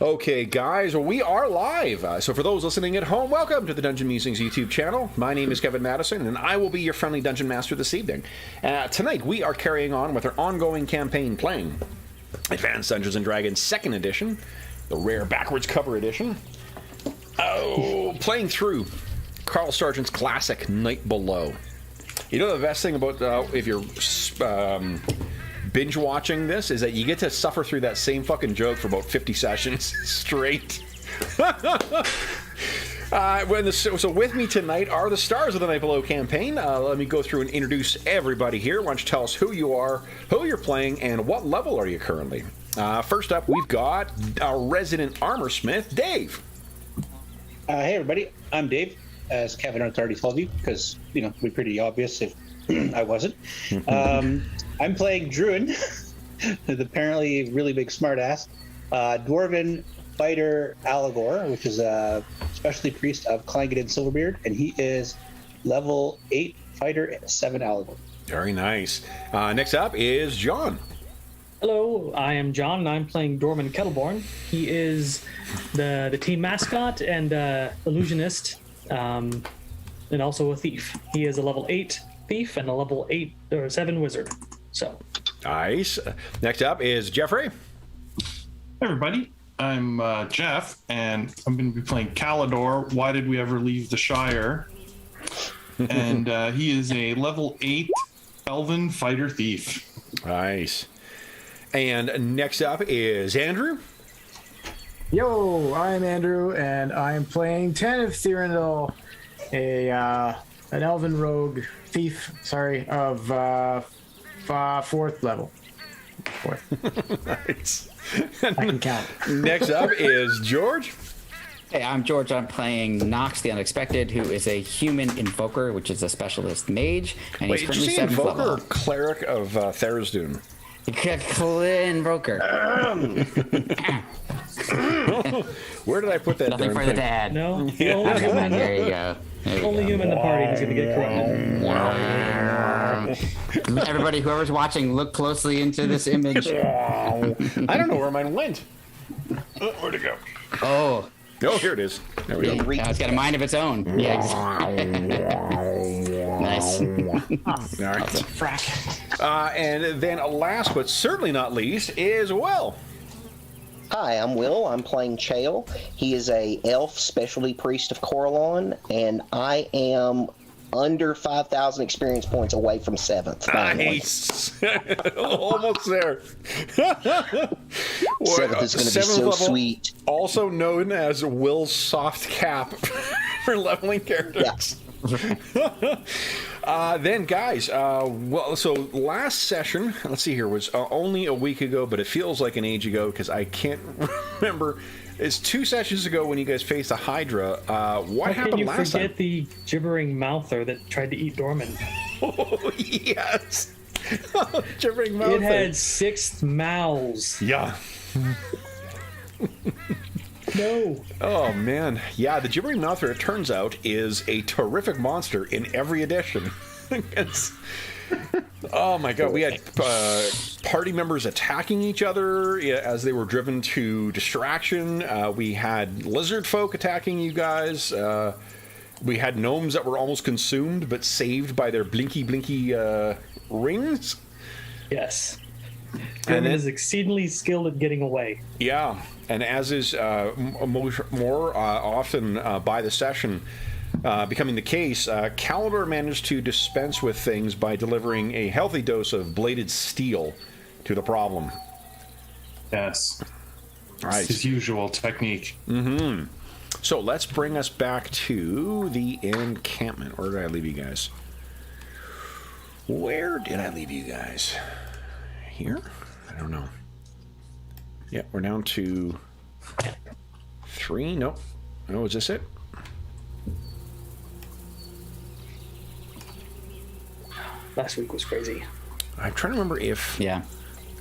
Okay, guys, we are live. So for those listening at home, welcome to the Dungeon Musings YouTube channel. My name is Kevin Madison, and I will be your friendly Dungeon Master this evening. Tonight, we are carrying on with our ongoing campaign playing Advanced Dungeons & Dragons 2nd Edition, the rare backwards cover edition. Playing through Carl Sargent's classic Night Below. You know the best thing about if you're binge watching this is that you get to suffer through that same fucking joke for about 50 sessions straight. So with me tonight are the stars of the Night Below campaign. Let me go through and introduce everybody here. Why don't you tell us who you are, who you're playing, and what level are you currently? First up, we've got our resident armor smith, Dave. Hey everybody, I'm Dave, as Kevin has already told you, because, it'd be pretty obvious if I wasn't. I'm playing Druin, the apparently really big smartass, Dwarven fighter Allegor, which is a specialty priest of Clangeddon Silverbeard, and he is level 8 fighter 7 Allegor. Very nice. Next up is John. Hello, I am John, and I'm playing Dorman Kettleborn. He is the team mascot and illusionist, and also a thief. He is a level 8 thief and a level 8 or 7 wizard. So nice. Next up is Jeffrey. Hey everybody, I'm Jeff, and I'm going to be playing Calidor. Why did we ever leave the Shire? And he is a level 8 Elven fighter thief. Nice. And next up is Andrew. Yo, I'm Andrew, and I'm playing Tanith Thirindal, an Elven rogue thief. Of 4th level. 4th. Nice. I can count. Next up is George. Hey, I'm George. I'm playing Knox the Unexpected, who is a human invoker, which is a specialist mage, and Wait, he's did you currently say 7th invoker level. or cleric of Therisdune? Invoker. Where did I put that? Nothing for the dad. no, There you go. only human in the party is going to get corrupted. Everybody, whoever's watching, look closely into this image. I don't know where mine went. Where'd it go? Oh, Here it is. There we go. it's got a mind of its own. Yeah, nice. All right. And then last but certainly not least is Will. Hi, I'm Will. I'm playing Chael. He is a elf specialty priest of Coralon, and I am under 5,000 experience points away from 7th. Nice. Almost there. 7th is going to be so level, sweet. Also known as Will's soft cap for leveling characters. Yeah. Then, guys, so last session, let's see here, was only a week ago, but it feels like an age ago because I can't remember. It's 2 sessions ago when you guys faced a Hydra. What happened last time? Can you forget the gibbering mouther that tried to eat Dorman? Oh, yes. Gibbering mouther. It had 6 mouths. Yeah. No. Oh, man. Yeah, the Gibbering Mouther, it turns out, is a terrific monster in every edition. Oh, my God. We had party members attacking each other as they were driven to distraction. We had lizard folk attacking you guys. We had gnomes that were almost consumed but saved by their blinky rings. Yes. And Dorman is exceedingly skilled at getting away. Yeah, and as is more often by the session becoming the case, Calidor managed to dispense with things by delivering a healthy dose of bladed steel to the problem. Yes. Right. It's his usual technique. Mm-hmm. So let's bring us back to the encampment. Where did I leave you guys? Where did I leave you guys? Here? I don't know. Yeah, we're down to 3. Nope. Oh, is this it? Last week was crazy. I'm trying to remember if Yeah.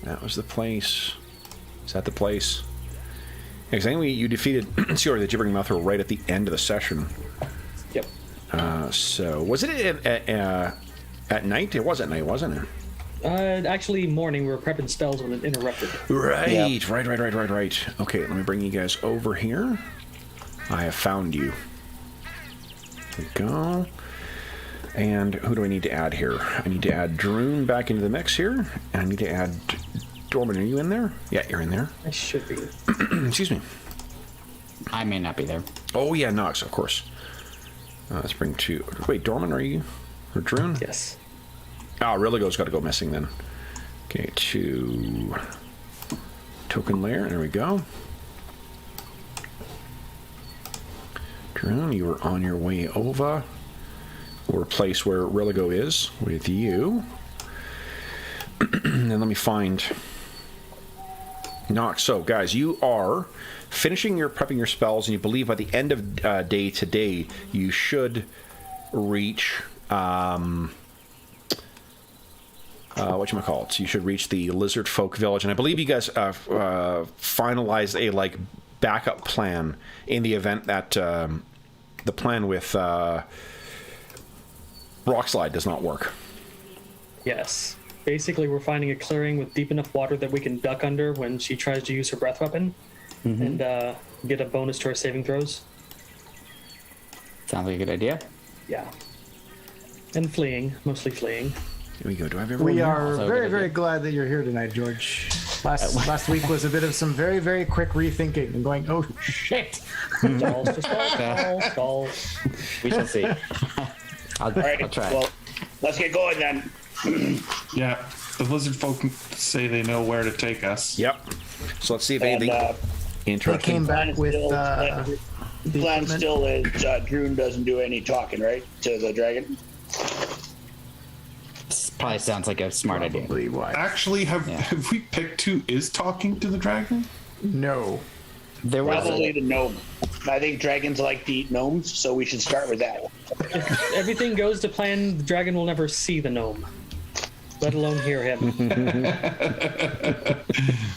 that was the place. Is that the place? Yeah, because I think you defeated the Gibbering Mouther right at the end of the session. Yep. So, was it at night? It was at night, wasn't it? Actually, morning. We were prepping spells when it interrupted. Right, right. Okay, let me bring you guys over here. I have found you. There we go. And who do I need to add here? I need to add Druin back into the mix here. And I need to add... Dorman, are you in there? Yeah, you're in there. I should be. Excuse me. I may not be there. Oh, yeah, Knox, of course. Let's bring two... Wait, Dorman, are you... Or Druin? Yes. Ah, Religo's got to go missing then. Okay, to... Token layer, there we go. Druin, you are on your way over. We'll replace where Religo is with you. And let me find Knox. So, guys, you are finishing your prepping your spells, and you believe by the end of day today you should reach whatchamacallit. You should reach the Lizard Folk Village, and I believe you guys finalized a backup plan in the event that the plan with Rockslide does not work. Yes. Basically, we're finding a clearing with deep enough water that we can duck under when she tries to use her breath weapon, and get a bonus to our saving throws. Sounds like a good idea. Yeah. And fleeing, mostly fleeing. Here we go. Do I have everyone? We here? are Also very, good very idea. glad that you're here tonight, George. Last week was a bit of some very, very quick rethinking and going, oh, shit. Stalls. We shall see. I'll try. Well, let's get going then. Yeah, the lizard folk say they know where to take us. Yep. So let's see if And anything They interesting. came back with plan equipment. still is Druin doesn't do any talking, right, to the dragon? This probably sounds like a smart idea. Probably why. Actually, have we picked who is talking to the dragon? No. There was Probably the gnome. I think dragons like to eat gnomes, so we should start with that. If everything goes to plan, the dragon will never see the gnome, let alone hear him.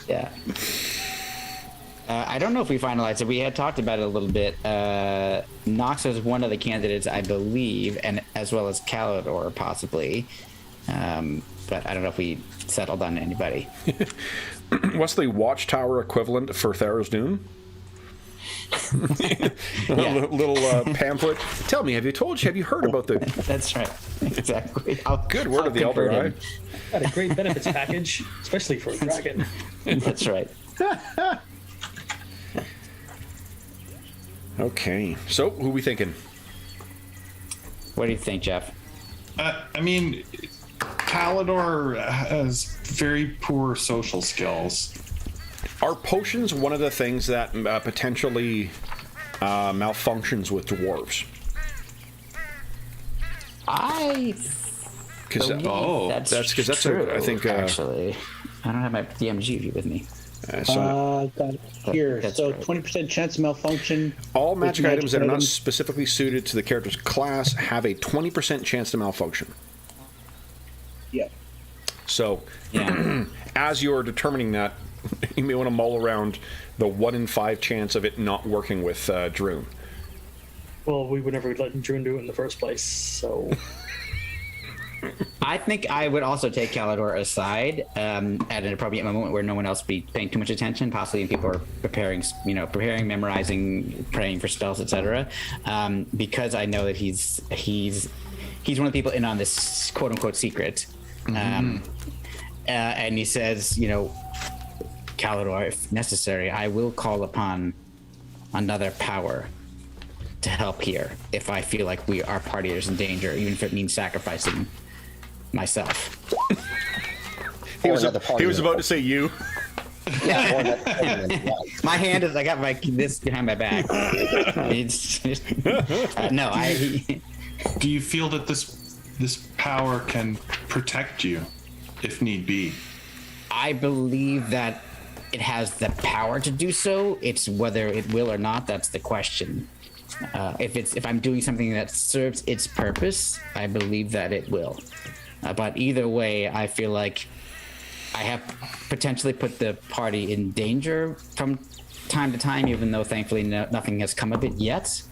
Yeah. I don't know if we finalized it. We had talked about it a little bit. Knox was one of the candidates, I believe, and as well as Calidor, possibly. But I don't know if we settled on anybody. What's the watchtower equivalent for Theros Dune? Little pamphlet. Tell me, have you heard about the That's right. Exactly. good word of the Elder Eye? Got a great benefits package, especially for a dragon. That's right. Okay, so who are we thinking? What do you think, Jeff? I mean, Calidor has very poor social skills. Are potions one of the things that potentially malfunctions with dwarves? Because that's true, I think actually, I don't have my DMG with me. Got it here. That's So right. 20% chance of malfunction. all magic items that are not items. specifically suited to the character's class have a 20% chance to malfunction. Yeah. So, Yeah. as you're determining that, you may want to mull around the 1 in 5 chance of it not working with Druin. Well, we would never let Druin do it in the first place, so... I think I would also take Calidor aside at an appropriate moment where no one else be paying too much attention. Possibly people are preparing, memorizing, praying for spells, etc. Because I know that he's one of the people in on this quote unquote secret. And he says, Calidor, if necessary, I will call upon another power to help here if I feel like our party is in danger, even if it means sacrificing myself. He was another party about to say you. My hand is, I got this behind my back. No, Do you feel that this power can protect you, if need be? I believe that it has the power to do so. It's whether it will or not, that's the question. If I'm doing something that serves its purpose, I believe that it will. But either way, I feel like I have potentially put the party in danger from time to time, even though thankfully nothing has come of it yet.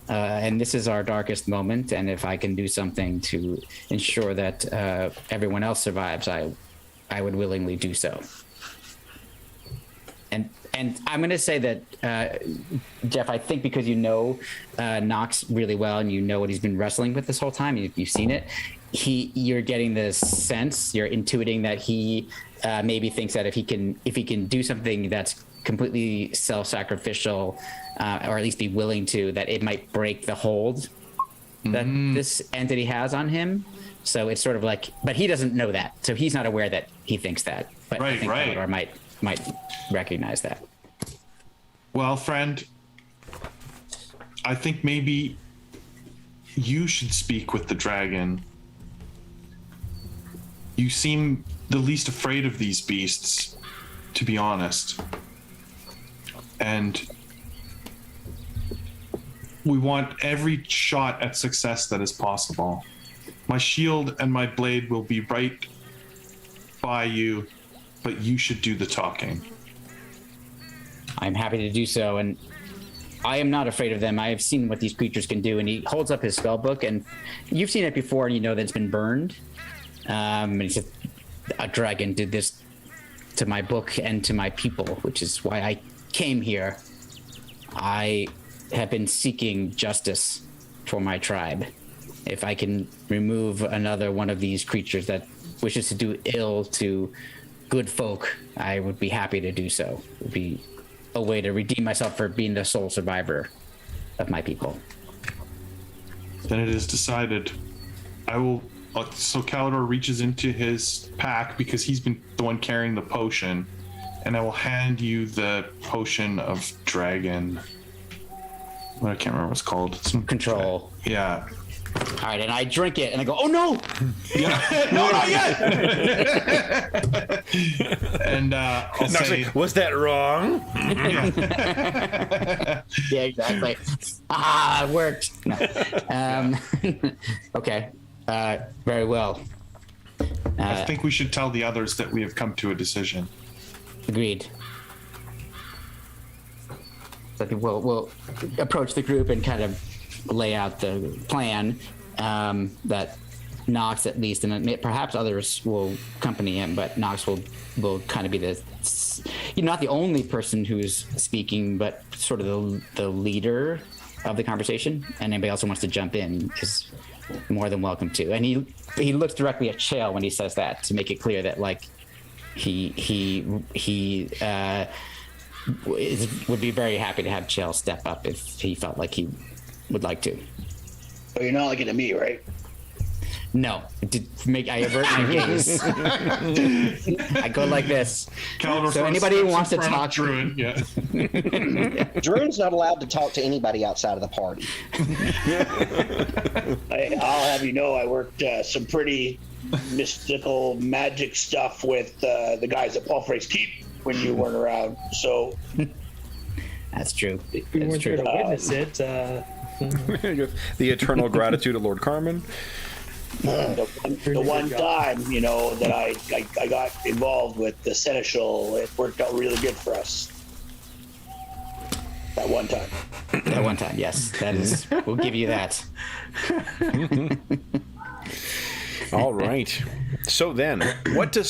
and this is our darkest moment. And if I can do something to ensure that everyone else survives, I would willingly do so. And I'm going to say that, Jeff, I think because you know Knox really well and you know what he's been wrestling with this whole time, you've seen it, you're getting this sense, you're intuiting that he maybe thinks that if he can do something that's completely self-sacrificial, or at least be willing to, that it might break the hold that this entity has on him. So it's sort of like, but he doesn't know that, so he's not aware that he thinks that. But I think Theodore might recognize that. Well, friend, I think maybe you should speak with the dragon. You seem the least afraid of these beasts, to be honest. And we want every shot at success that is possible. My shield and my blade will be right by you, but you should do the talking. I'm happy to do so, and I am not afraid of them. I have seen what these creatures can do, and he holds up his spell book, and you've seen it before, and you know that it's been burned. And he said, a dragon did this to my book and to my people, which is why I came here. I have been seeking justice for my tribe. If I can remove another one of these creatures that wishes to do ill to good folk, I would be happy to do so. It would be a way to redeem myself for being the sole survivor of my people. Then it is decided. I will. So Calidor reaches into his pack because he's been the one carrying the potion, and I will hand you the potion of dragon. I can't remember what it's called. Some Control. Yeah. All right, and I drink it, and I go, "Oh no, Yeah. No, not yet." And I'll say, Like, was that wrong? yeah, exactly. It worked." No. Okay, very well. I think we should tell the others that we have come to a decision. Agreed. So I think we'll approach the group and kind of lay out the plan that Knox, at least, and perhaps others will accompany him, but Knox will kind of be the, not the only person who's speaking, but sort of the leader of the conversation. And anybody else who wants to jump in is more than welcome to. And he looks directly at Chael when he says that, to make it clear that, like, he would be very happy to have Chael step up if he felt like he would like to. But you're not looking at me, right? No, I avert my gaze. I go like this. Calidor So anybody who wants to talk, Druin, yeah. Druin's not allowed to talk to anybody outside of the party. I'll have you know, I worked some pretty mystical magic stuff with the guys at Paul Frey's Keep when you weren't around. So that's true. We That's weren't there true. to witness it. The eternal gratitude of Lord Carmen. the one time, that I got involved with the Seneschal, it worked out really good for us. That one time. That one time, yes. That is. We'll give you that. All right. So then, what do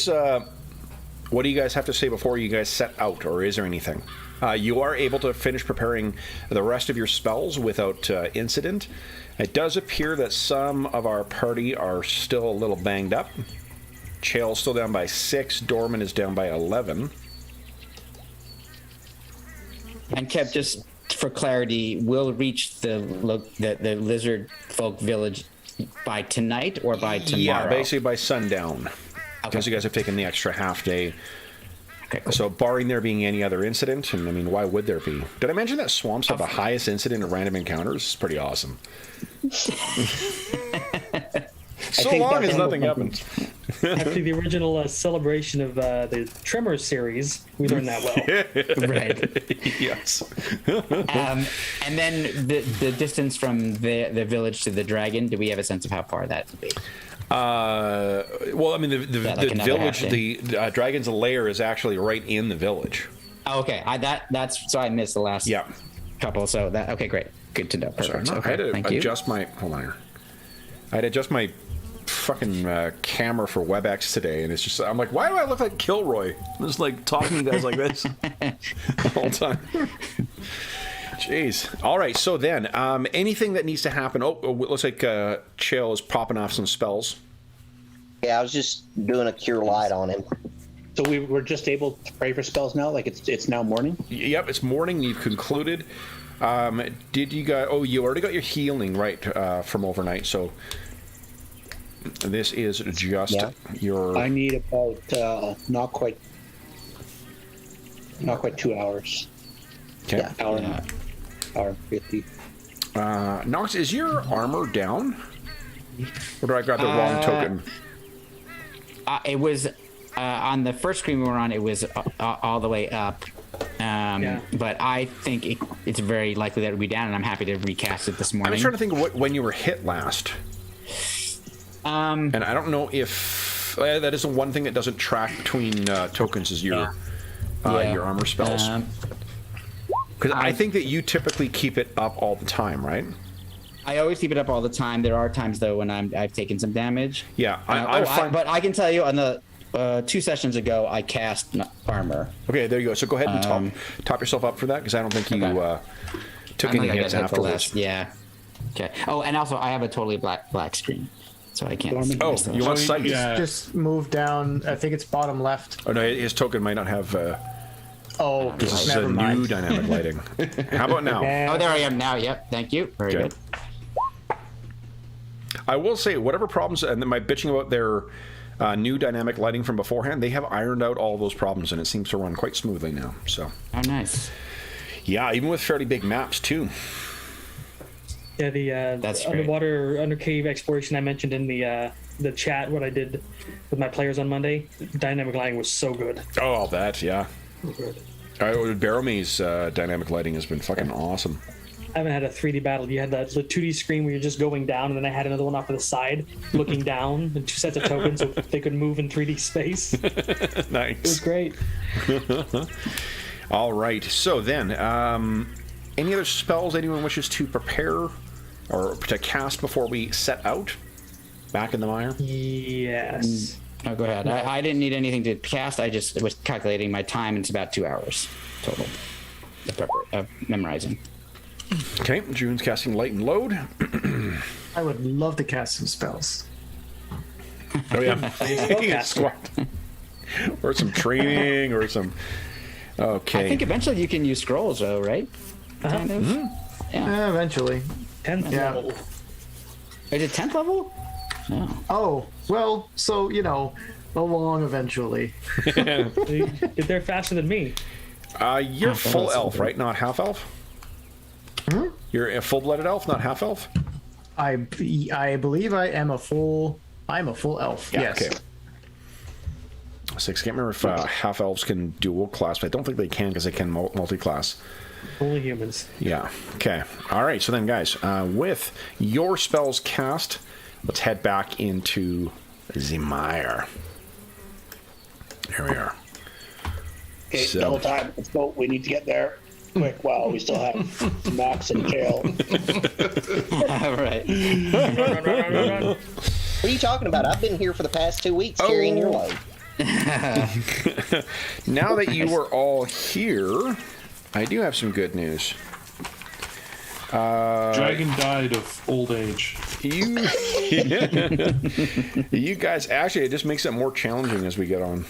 you guys have to say before you guys set out, or is there anything? You are able to finish preparing the rest of your spells without incident. It does appear that some of our party are still a little banged up. Chael's still down by 6. Dorman is down by 11. And Kev, just for clarity, we'll reach the lizard folk village by tonight or by tomorrow? Yeah, basically by sundown. Because Okay. you guys have taken the extra half day. Okay, cool. So barring there being any other incident, and I mean, why would there be? Did I mention that swamps have the highest incident of random encounters? It's pretty awesome. So think long that's as nothing happens. After the original celebration of the Tremors series, we learned that well. Right. Yes. And then the distance from the village to the dragon, do we have a sense of how far that would be? Well, I mean, the another village, half the dragon's lair is actually right in the village. Oh, okay. That's so I missed the last Yeah. couple. So that okay, great. Good to know. Perfect. I Okay, had to thank you. adjust my. Hold on here. I had to adjust my fucking camera for WebEx today, and it's just. I'm like, why do I look like Kilroy? I'm just like talking to you guys like this the whole time. Jeez. All right. So then, anything that needs to happen. Oh, it looks like Chael is popping off some spells. Yeah, I was just doing a cure light on him. So we were just able to pray for spells now. Like it's now morning. Yep, it's morning. You've concluded. Did you guys? Oh, you already got your healing right from overnight. So this is just your. I need about not quite 2 hours. Okay. Yeah, hour 50. Knox, is your armor down? Or did I grab the wrong token? It was on the first screen we were on. It was all the way up. But I think it's very likely that it'll be down, and I'm happy to recast it this morning. I was trying to think of when you were hit last. And I don't know if that is the one thing that doesn't track between tokens is your armor spells. Because I think that you typically keep it up all the time, right? I always keep it up all the time. There are times though when I've taken some damage. Yeah, but I can tell you on the 2 sessions ago I cast armor. Okay, there you go. So go ahead and top yourself up for that, because I don't think you took any hits afterwards. Yeah. Okay. Oh, and also I have a totally black screen, so I can't. See you want sight? Just move down. I think it's bottom left. Oh no, his token might not have. This is never a mind. new dynamic lighting. How about now? Oh, there I am now. Yep. Thank you. Very good. I will say, whatever problems, and my bitching about their new dynamic lighting from beforehand, they have ironed out all those problems, and it seems to run quite smoothly now. So. Oh, nice. Yeah, even with fairly big maps too. Yeah, the underwater undercave exploration I mentioned in the chat, what I did with my players on Monday, dynamic lighting was so good. Oh, I'll bet, yeah. So good. Barrowme's dynamic lighting has been fucking awesome. I haven't had a 3D battle. You had the 2D screen where you're just going down, and then I had another one off to the side, looking down, and 2 sets of tokens so they could move in 3D space. Nice. It was great. All right. So then, any other spells anyone wishes to prepare or to cast before we set out back in the mire? Yes. Oh, go ahead. I didn't need anything to cast. I just was calculating my time. It's about 2 hours total of memorizing. Okay, June's casting Light and Load. I would love to cast some spells. Oh yeah, squat. Or some training, or some. Okay. I think eventually you can use scrolls, though, right? Kind of. Mm-hmm. Yeah. Eventually. 10th level. Is it 10th level? No. Oh, well, so, along eventually. You get there faster than me. You're full elf, right? Not half elf? Hmm? You're a full-blooded elf, not half elf? I believe I am I'm a full elf. Yeah, yes. okay. So I can't remember if half elves can dual class, but I don't think they can because they can multi-class. Only humans. Yeah. Okay. All right. So then, guys, with your spells cast, let's head back into the mire. Here we are. Okay, double time. Let's go. We need to get there quick while we still have Knox and Chael. All right. Run. What are you talking about? I've been here for the past 2 weeks carrying your load. Now that you are all here, I do have some good news. Dragon died of old age. You guys, actually, it just makes it more challenging as we get on.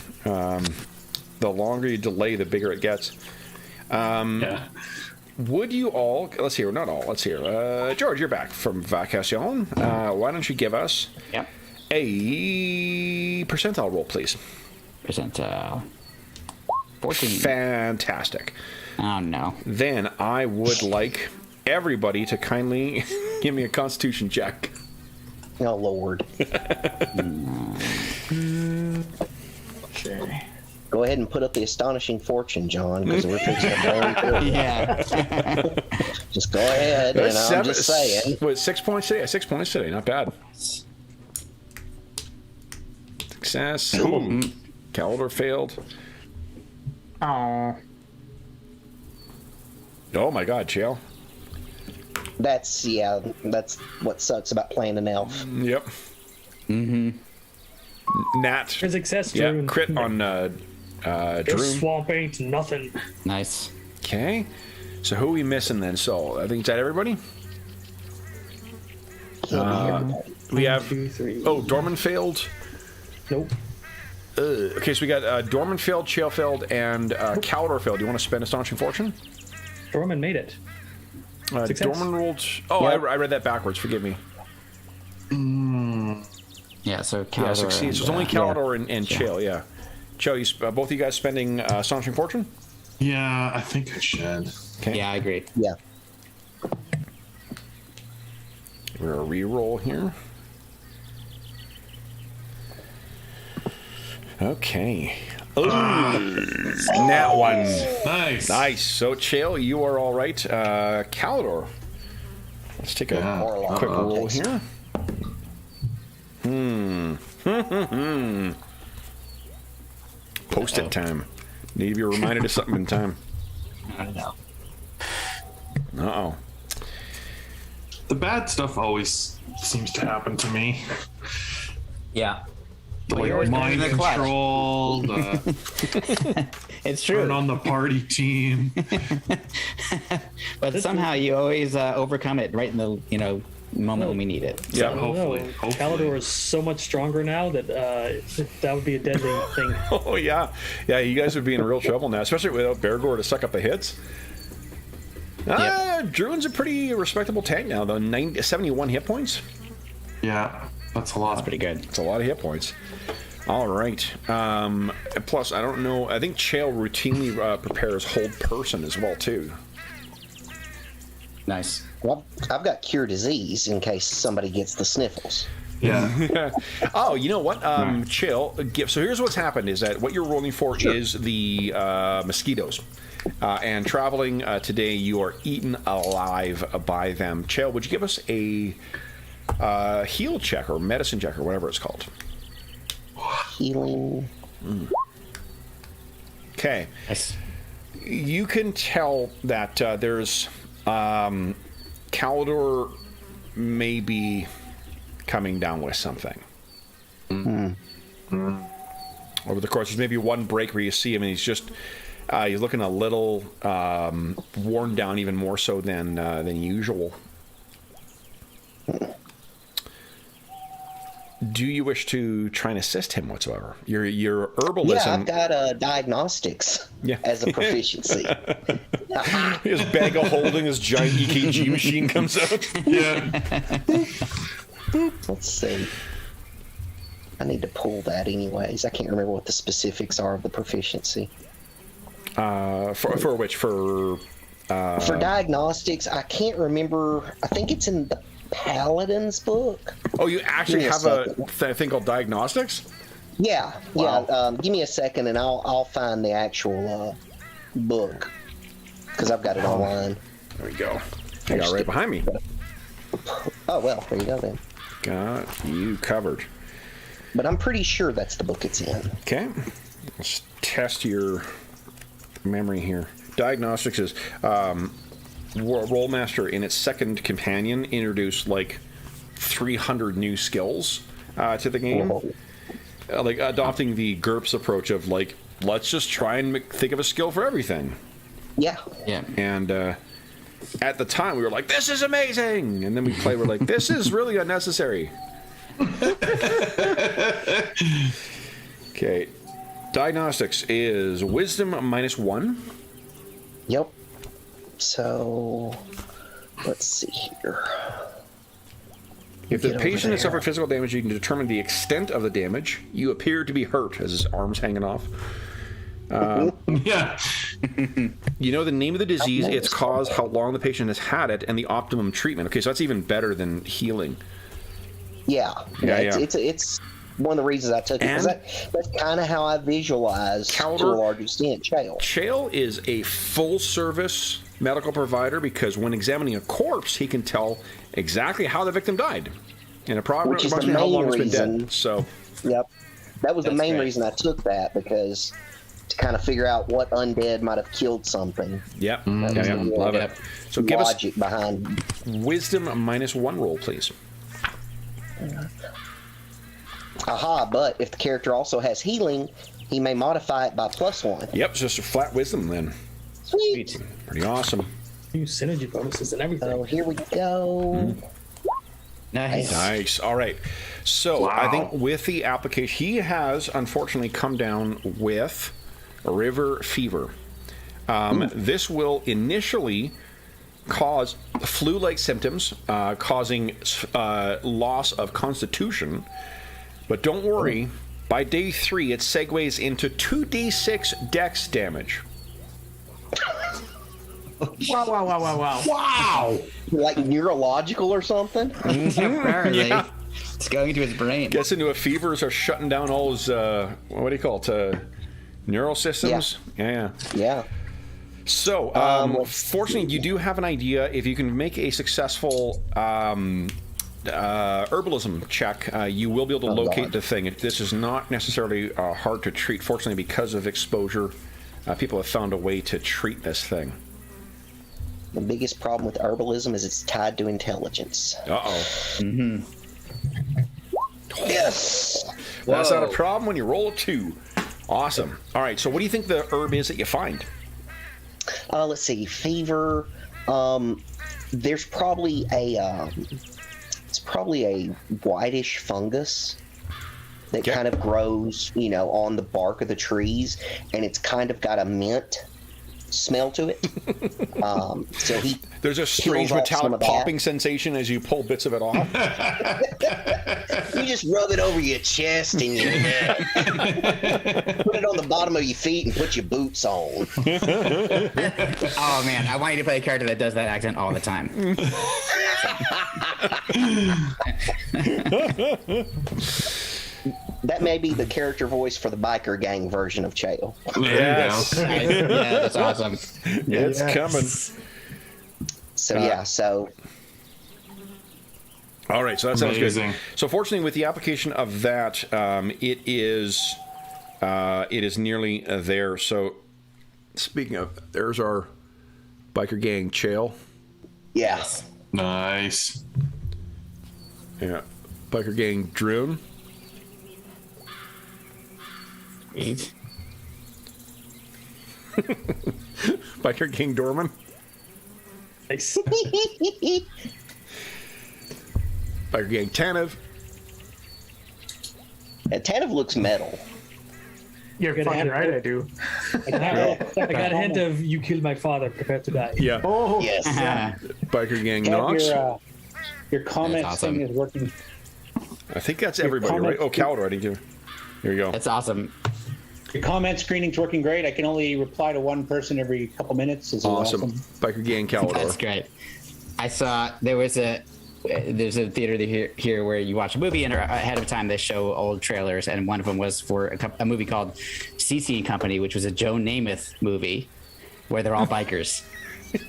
The longer you delay, the bigger it gets. Would you all, let's hear, not all, let's hear. George, you're back from vacation. Why don't you give us a percentile roll, please? Percentile. 14. Fantastic. Oh, no. Then I would like everybody to kindly give me a constitution check. Oh, Lord. Okay. Go ahead and put up the astonishing fortune, John, because we're fixing to burn through. Yeah. Just go ahead, and I'm just saying. What, 6 points today? 6 points today, not bad. Success. Ooh. Calendar failed. Oh. Oh my God, Chael. That's what sucks about playing an elf. Yep. Nat. Success, Yeah, Druin. crit on This Druin. swamp ain't nothing. Nice. Okay. So who are we missing then? So I think is that everybody? We have. 2, 3. Oh, Dorman failed. Nope. Okay, so we got Dorman failed, Chael failed, and Calidor failed. Do you want to spend Astonishing Fortune? Dorman made it. Success. Dorman rolled. Oh, Yep. I read that backwards. Forgive me. Yeah, so Yeah, Calidor succeeds. So it's and, only Calidor and Chael. Yeah. Chael, both of you guys spending Astonishing Fortune? Yeah, I think I should. Okay. Yeah, I agree. Yeah. We're gonna re-roll here. Okay. Ooh, Nat one. Nice. Nice. So Chael, you are all right. Calidor. Let's take a Yeah. quick roll Takes- here. Post-it time. Need to be reminded of something in time. I don't know. Uh-oh. The bad stuff always seems to happen to me. Yeah. Like always mind bring the clutch. control, It's turn true. on the party team. But somehow you always overcome it right in the moment when we need it. Yeah. Hopefully. Calidor is so much stronger now that that would be a deadly thing. Oh, yeah. Yeah, you guys would be in real trouble now, especially without Bergour to suck up the hits. Druin's a pretty respectable tank now, though. 71 hit points. Yeah, that's a lot. Pretty good. It's a lot of hit points. All right. Plus, I don't know. I think Chael routinely prepares Hold Person as well, too. Nice. Well, I've got Cure Disease in case somebody gets the sniffles. Yeah. Oh, you know what? Chael, so here's what's happened is that what you're rolling for is the mosquitoes. And traveling today, you are eaten alive by them. Chael, would you give us a heal check or medicine check or whatever it's called? Healing. Okay. Nice. You can tell that there's Calidor may be coming down with something. Over the course, there's maybe one break where you see him and he's just he's looking a little worn down, even more so than usual. Do you wish to try and assist him whatsoever? Your herbalism. Yeah, I've got diagnostics as a proficiency. His bag of holding, his giant EKG machine comes out. Yeah. Let's see. I need to pull that anyways. I can't remember what the specifics are of the proficiency. For which? For diagnostics, I can't remember. I think it's in the Paladin's book. Oh, you actually Give me have a a thing called diagnostics? Yeah, Wow. yeah. Give me a second, and I'll find the actual book because I've got it online. There we go. You got right behind me. Oh well, there you go then. Got you covered. But I'm pretty sure that's the book it's in. Okay. Let's test your memory here. Diagnostics is Rollmaster in its second companion introduced like 300 new skills to the game. Like adopting the GURPS approach of like, let's just try and think of a skill for everything. Yeah. Yeah. And at the time we were like, this is amazing. And then we play, we're like, this is really unnecessary. Okay. Diagnostics is wisdom -1. Yep. So, let's see here. If the Get over patient has there. suffered physical damage, you can determine the extent of the damage. You appear to be hurt as his arm's hanging off. Yeah. You know the name of the disease, its cause, how long the patient has had it, and the optimum treatment. Okay, so that's even better than healing. Yeah. Yeah, It's one of the reasons I took it. 'Cause And- that's kind of how I visualize to a Calidor- large extent Chael. Chael is a full-service medical provider because when examining a corpse, he can tell exactly how the victim died. And Which is the approximately how long main it's been reason. dead. So, Yep. That was the That's main great. reason I took that because to kind of figure out what undead might have killed something. Yep. Yeah, love it. So give us Logic behind. wisdom -1 roll, please. Aha, but if the character also has healing, he may modify it by +1. Yep, just a flat wisdom then. Sweet. Pretty awesome. Use synergy bonuses and everything. So here we go. Nice. Nice. All right. So I think with the application, he has unfortunately come down with river fever. This will initially cause flu-like symptoms, causing loss of constitution. But don't worry, by day 3, it segues into 2d6 dex damage. Wow. Like neurological or something? Apparently, it's going to his brain. Gets into a fever, starts shutting down all his, what do you call it, neural systems? Yeah. Yeah. So, fortunately, you do have an idea. If you can make a successful herbalism check, you will be able to locate the thing. This is not necessarily hard to treat. Fortunately, because of exposure, people have found a way to treat this thing. The biggest problem with herbalism is it's tied to intelligence. Uh-oh. Yes! That's not a problem when you roll a 2. Awesome. All right, so what do you think the herb is that you find? Let's see. Fever. There's probably a... it's probably a whitish fungus that kind of grows, on the bark of the trees, and it's kind of got a mint smell to it. So there's a strange metallic popping sensation as you pull bits of it off. You just rub it over your chest and your neck. Put it on the bottom of your feet and put your boots on. Oh man, I want you to play a character that does that accent all the time. That may be the character voice for the biker gang version of Chael. Yes. Yeah, that's awesome. It's coming. So all right, so that sounds Amazing. good. So fortunately, with the application of that, it is nearly there. So speaking of, there's our biker gang Chael. yeah. Nice. Yeah, biker gang Druin. Sweet. Biker gang Dorman. Nice. Biker gang Tanev. And Tanev looks metal. You're fucking right, I do. I got a hint of you killed my father, prepare to die. Yeah. Oh, Yes. Biker gang Kev, Knox. your comment That's awesome. thing is working. I think that's everybody, right? Oh, Caldor, I didn't give. Here you go. That's awesome. Your comment screening's working great. I can only reply to one person every couple minutes. This is Awesome. Biker gang That's Caldor. great. I saw there's a theater here where you watch a movie and ahead of time they show old trailers, and one of them was for a movie called CC and Company, which was a Joe Namath movie where they're all bikers.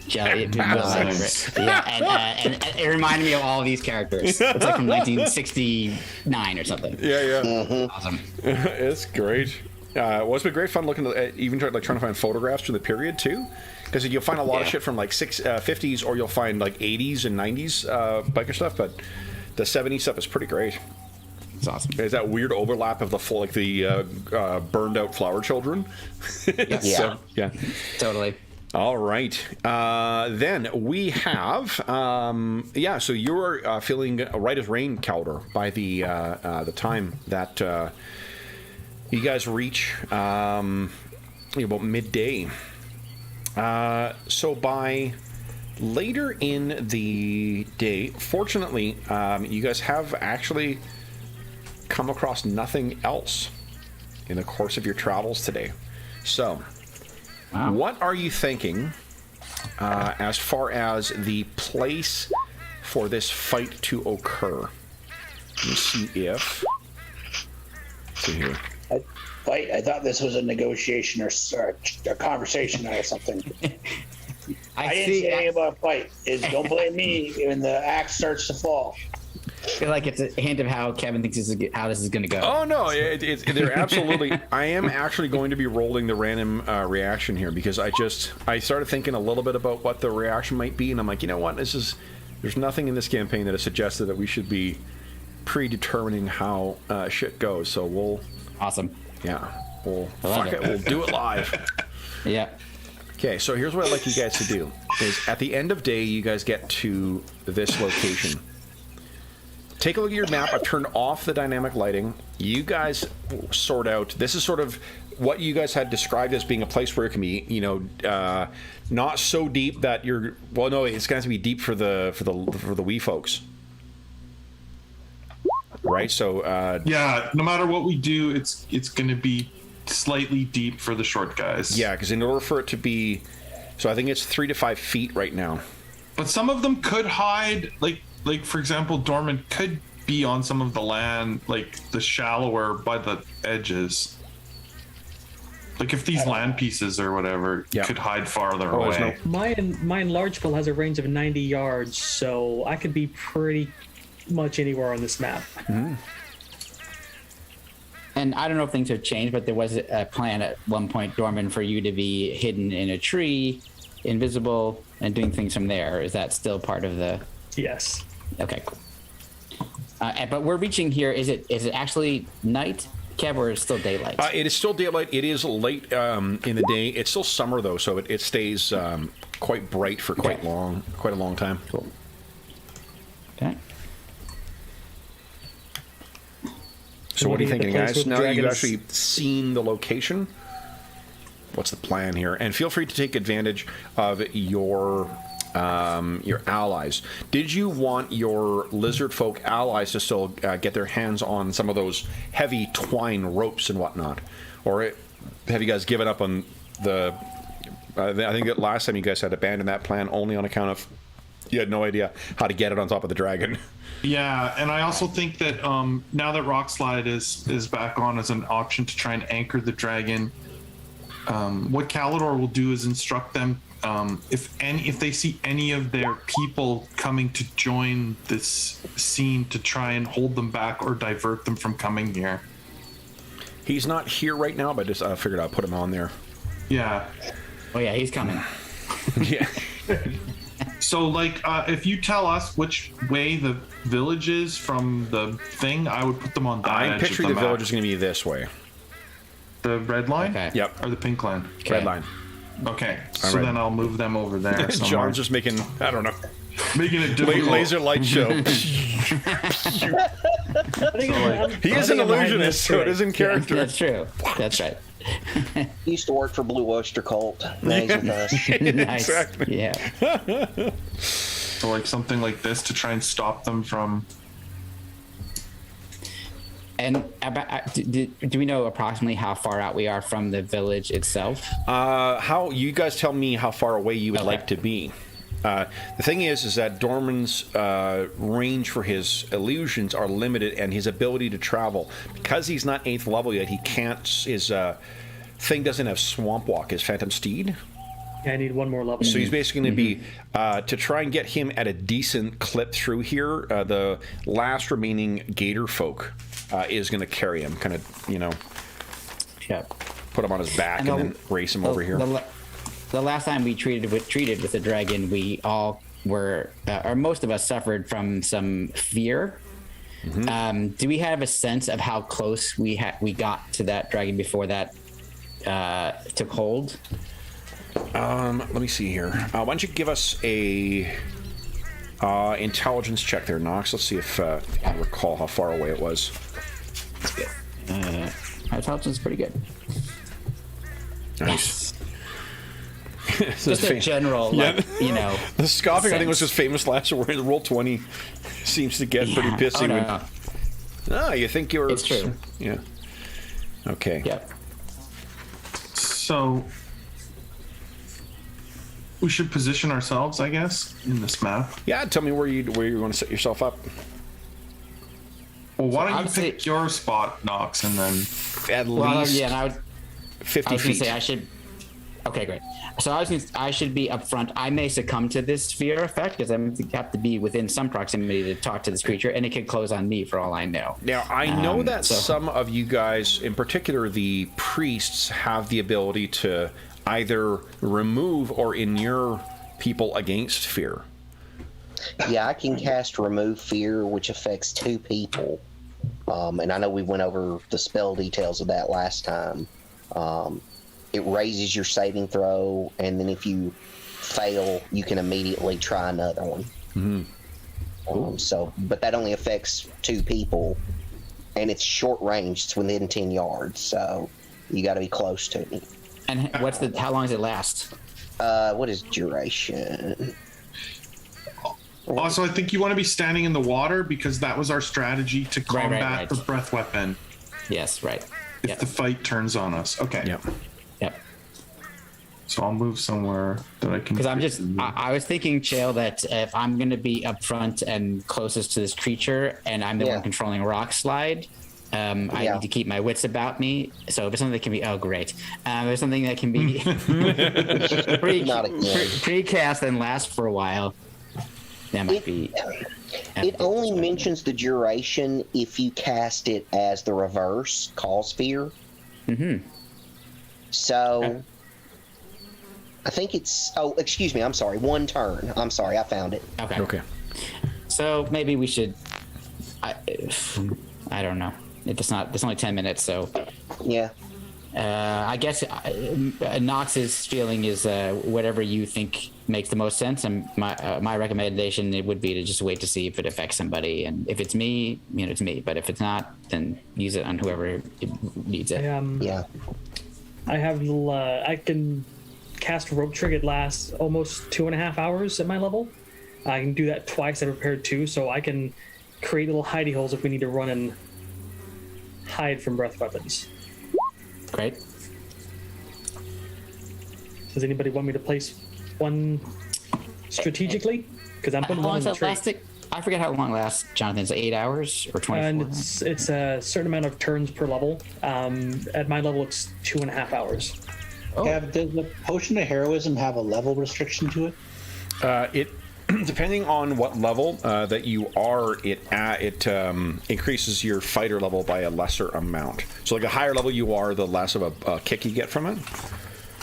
Yeah, and it reminded me of all these characters. It's like from 1969 or something. Yeah. Awesome. It's great. Well, it's been great fun looking at even trying to find photographs from the period too, because you'll find a lot of shit from like 50s, or you'll find like 80s and 90s biker stuff, but the 70s stuff is pretty great. It's awesome. There's that weird overlap of the burned out flower children. So, yeah. Totally. All right. Then we have, so you're feeling right as rain, Caldor, by the time that you guys reach about midday. So by later in the day, fortunately, you guys have actually come across nothing else in the course of your travels today. So... Wow. What are you thinking as far as the place for this fight to occur? Let me see if... Let's see here. I thought this was a negotiation or a conversation or something. I didn't say anything about a fight. Don't blame me when the axe starts to fall. feel like it's a hint of how Kevin thinks how this is going to go. Oh no, they're absolutely. I am actually going to be rolling the random reaction here because I started thinking a little bit about what the reaction might be, and I'm like, you know what, there's nothing in this campaign that has suggested that we should be predetermining how shit goes. So we'll. Awesome. Yeah, fuck it. We'll do it live. Yeah. Okay, so here's what I'd like you guys to do: is at the end of day, you guys get to this location. Take a look at your map. I've turned off the dynamic lighting. You guys sort out. This is sort of what you guys had described as being a place where it can be, not so deep that you're. Well, no, it's going to be deep for the wee folks, right? So yeah, no matter what we do, it's going to be slightly deep for the short guys. Yeah, because in order for it to be, so I think it's 3 to 5 feet right now. But some of them could hide, like for example, Dorman could be on some of the land, like the shallower by the edges. Like if these land pieces or whatever could hide farther away. My enlarge pool has a range of 90 yards, so I could be pretty much anywhere on this map. Mm-hmm. And I don't know if things have changed, but there was a plan at one point, Dorman, for you to be hidden in a tree, invisible, and doing things from there. Is that still part of the... Yes. Okay, cool. But we're reaching here. Is it actually night, Kev, or is it still daylight? It is still daylight. It is late in the day. It's still summer though, so it stays quite bright for quite a long time. Cool. Okay. So what are you thinking, guys? Now that you've dragons. actually seen the location, what's the plan here? And feel free to take advantage of your allies. Did you want your lizard folk allies to still get their hands on some of those heavy twine ropes and whatnot? Or have you guys given up on the... I think that last time you guys had abandoned that plan only on account of you had no idea how to get it on top of the dragon. Yeah, and I also think that now that Rock Slide is back on as an option to try and anchor the dragon, what Calidor will do is instruct them if they see any of their people coming to join this scene to try and hold them back or divert them from coming here. He's not here right now, but I figured I'd put him on there. Yeah. Oh yeah, he's coming. Yeah. So, like, if you tell us which way the village is from the thing, I would put them on that I'm edge picturing of the map. village is going to be this way. The red line? Okay. Yep. Or the pink line? Okay. Red line. Okay. All So right. then I'll move them over there somewhere. John's just making, I don't know, making it difficult. laser light show. He is an illusionist, so it is in character. That's true. That's right. He used to work for Blue Oyster Cult. Now he's with us. Nice. Exactly. Yeah. So like something like this to try and stop them from... And do we know approximately how far out we are from the village itself? How you guys tell me how far away you would Okay. like to be. The thing is that Dorman's range for his illusions are limited, and his ability to travel, because he's not 8th level yet, he can't. His thing doesn't have Swamp Walk, his Phantom Steed. Yeah, I need one more level. So he's basically going to be to try and get him at a decent clip through here. The last remaining Gator folk is going to carry him, kind of, Yeah. put him on his back and then race him over here. The last time we treated with the dragon, we all were, or most of us suffered from some fear. Mm-hmm. Do we have a sense of how close we got to that dragon before that took hold? Let me see here. Why don't you give us a intelligence check there, Knox? Let's see if I recall how far away it was. Our intelligence is pretty good. Nice. Just a general, The scoffing, I think, was sense. just famous last year, where the roll 20 seems to get pretty pissy. No. You think you're... It's true. Yeah. Okay. Yep. So... we should position ourselves, I guess, in this map. Yeah, tell me where you're going to set yourself up. Well, why don't you Obviously- pick your spot, Knox, and then... At Well, least yeah, and I 50 was going feet. to say Okay, great. So I should be up front. I may succumb to this fear effect because I have to be within some proximity to talk to this creature, and it could close on me for all I know. Now, I know that some of you guys, in particular the priests, have the ability to either remove or inure people against fear. Yeah, I can cast Remove Fear, which affects 2 people. And I know we went over the spell details of that last time. It raises your saving throw, and then if you fail, you can immediately try another one. But that only affects 2 people, and it's short range. It's within 10 yards, so you got to be close to me. And how long does it last? What is duration? Also, I think you want to be standing in the water because that was our strategy to combat the breath weapon. Yes, right. If the fight turns on us. Okay. Yep. So I'll move somewhere that I can. Because I was thinking, Chael, that if I'm going to be up front and closest to this creature, and I'm the one controlling rock slide, I need to keep my wits about me. So if it's something that can be, great. There's something that can be pre-cast and last for a while. That might be. It only mentions the duration if you cast it as the reverse, Cause Fear. So. I think it's. Oh, excuse me. I'm sorry. 1 turn. I'm sorry. I found it. Okay. So maybe we should. I don't know. It's not. It's only 10 minutes, so. Yeah. I guess Knox's feeling is whatever you think makes the most sense, and my recommendation it would be to just wait to see if it affects somebody, and if it's me, it's me. But if it's not, then use it on whoever needs it. Yeah. I have. I can cast rope trick. It lasts almost 2.5 hours at my level. I can do that twice. I prepared 2, so I can create little hidey holes if we need to run and hide from breath weapons. Great. Does anybody want me to place one strategically? Because I'm putting one in the tree. I forget how long it lasts, Jonathan. Is it 8 hours or 24? And it's a certain amount of turns per level. At my level, it's 2.5 hours. Does the potion of heroism have a level restriction to it? It depending on what level that you are, it increases your fighter level by a lesser amount. So, like a higher level you are, the less of a kick you get from it.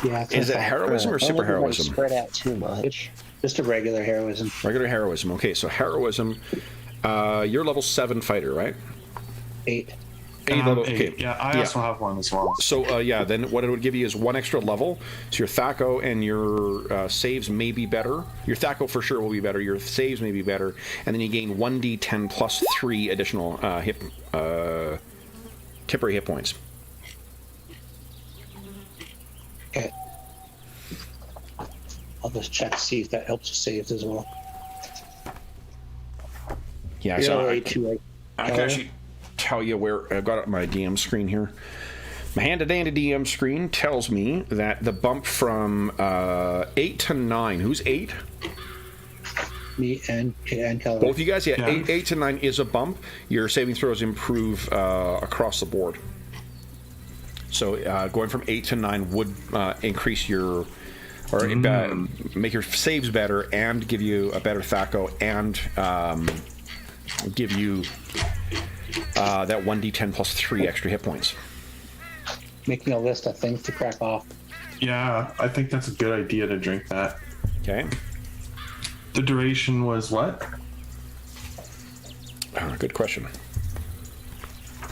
Yeah. Is it heroism or super heroism? Spread out too much. Just a regular heroism. Regular heroism. Okay, so heroism. You're level 7 fighter, right? 8. 8 level. Okay. Yeah, I also have one as well. So then what it would give you is 1 extra level. So your THAC0 and your saves may be better. Your THAC0 for sure will be better. Your saves may be better, and then you gain 1d10 plus 3 additional temporary hit points. Okay. I'll just check to see if that helps with saves as well. Yeah, so I can actually tell you where I got up my DM screen here. My ADnD DM screen tells me that the bump from 8 to 9. Who's 8? Me and Kelly. Both of you guys, yeah. 8 to 9 is a bump. Your saving throws improve across the board. So going from 8 to 9 would increase your, or make your saves better and give you a better THAC0 and give you that 1d10 plus 3 extra hit points. Making a list of things to crack off. Yeah, I think that's a good idea to drink that. Okay. The duration was what? Good question.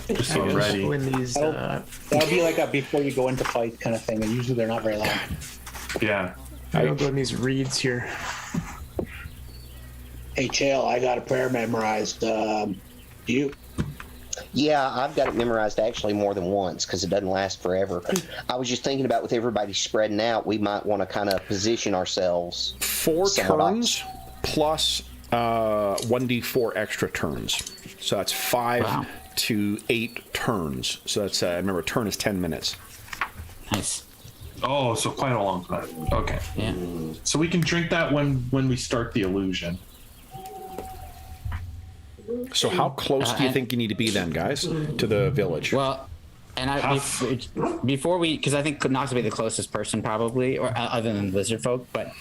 Just so I'm ready. When these, That'll be like a before you go into fight kind of thing, and usually they're not very long. Yeah. I don't go in these reads here. Hey, Chael, I got a prayer memorized. You? Yeah, I've got it memorized actually more than once because it doesn't last forever. I was just thinking about with everybody spreading out, we might want to kind of position ourselves. 4 turns plus 1d4 extra turns. So that's 5 to 8 turns. So that's, remember, a turn is 10 minutes. Nice. Oh, so quite a long time. Okay. Yeah. So we can drink that when we start the illusion. So how close do you think you need to be then, guys, to the village? Well, And before we, because I think Knox will be the closest person probably, or other than lizard folk, but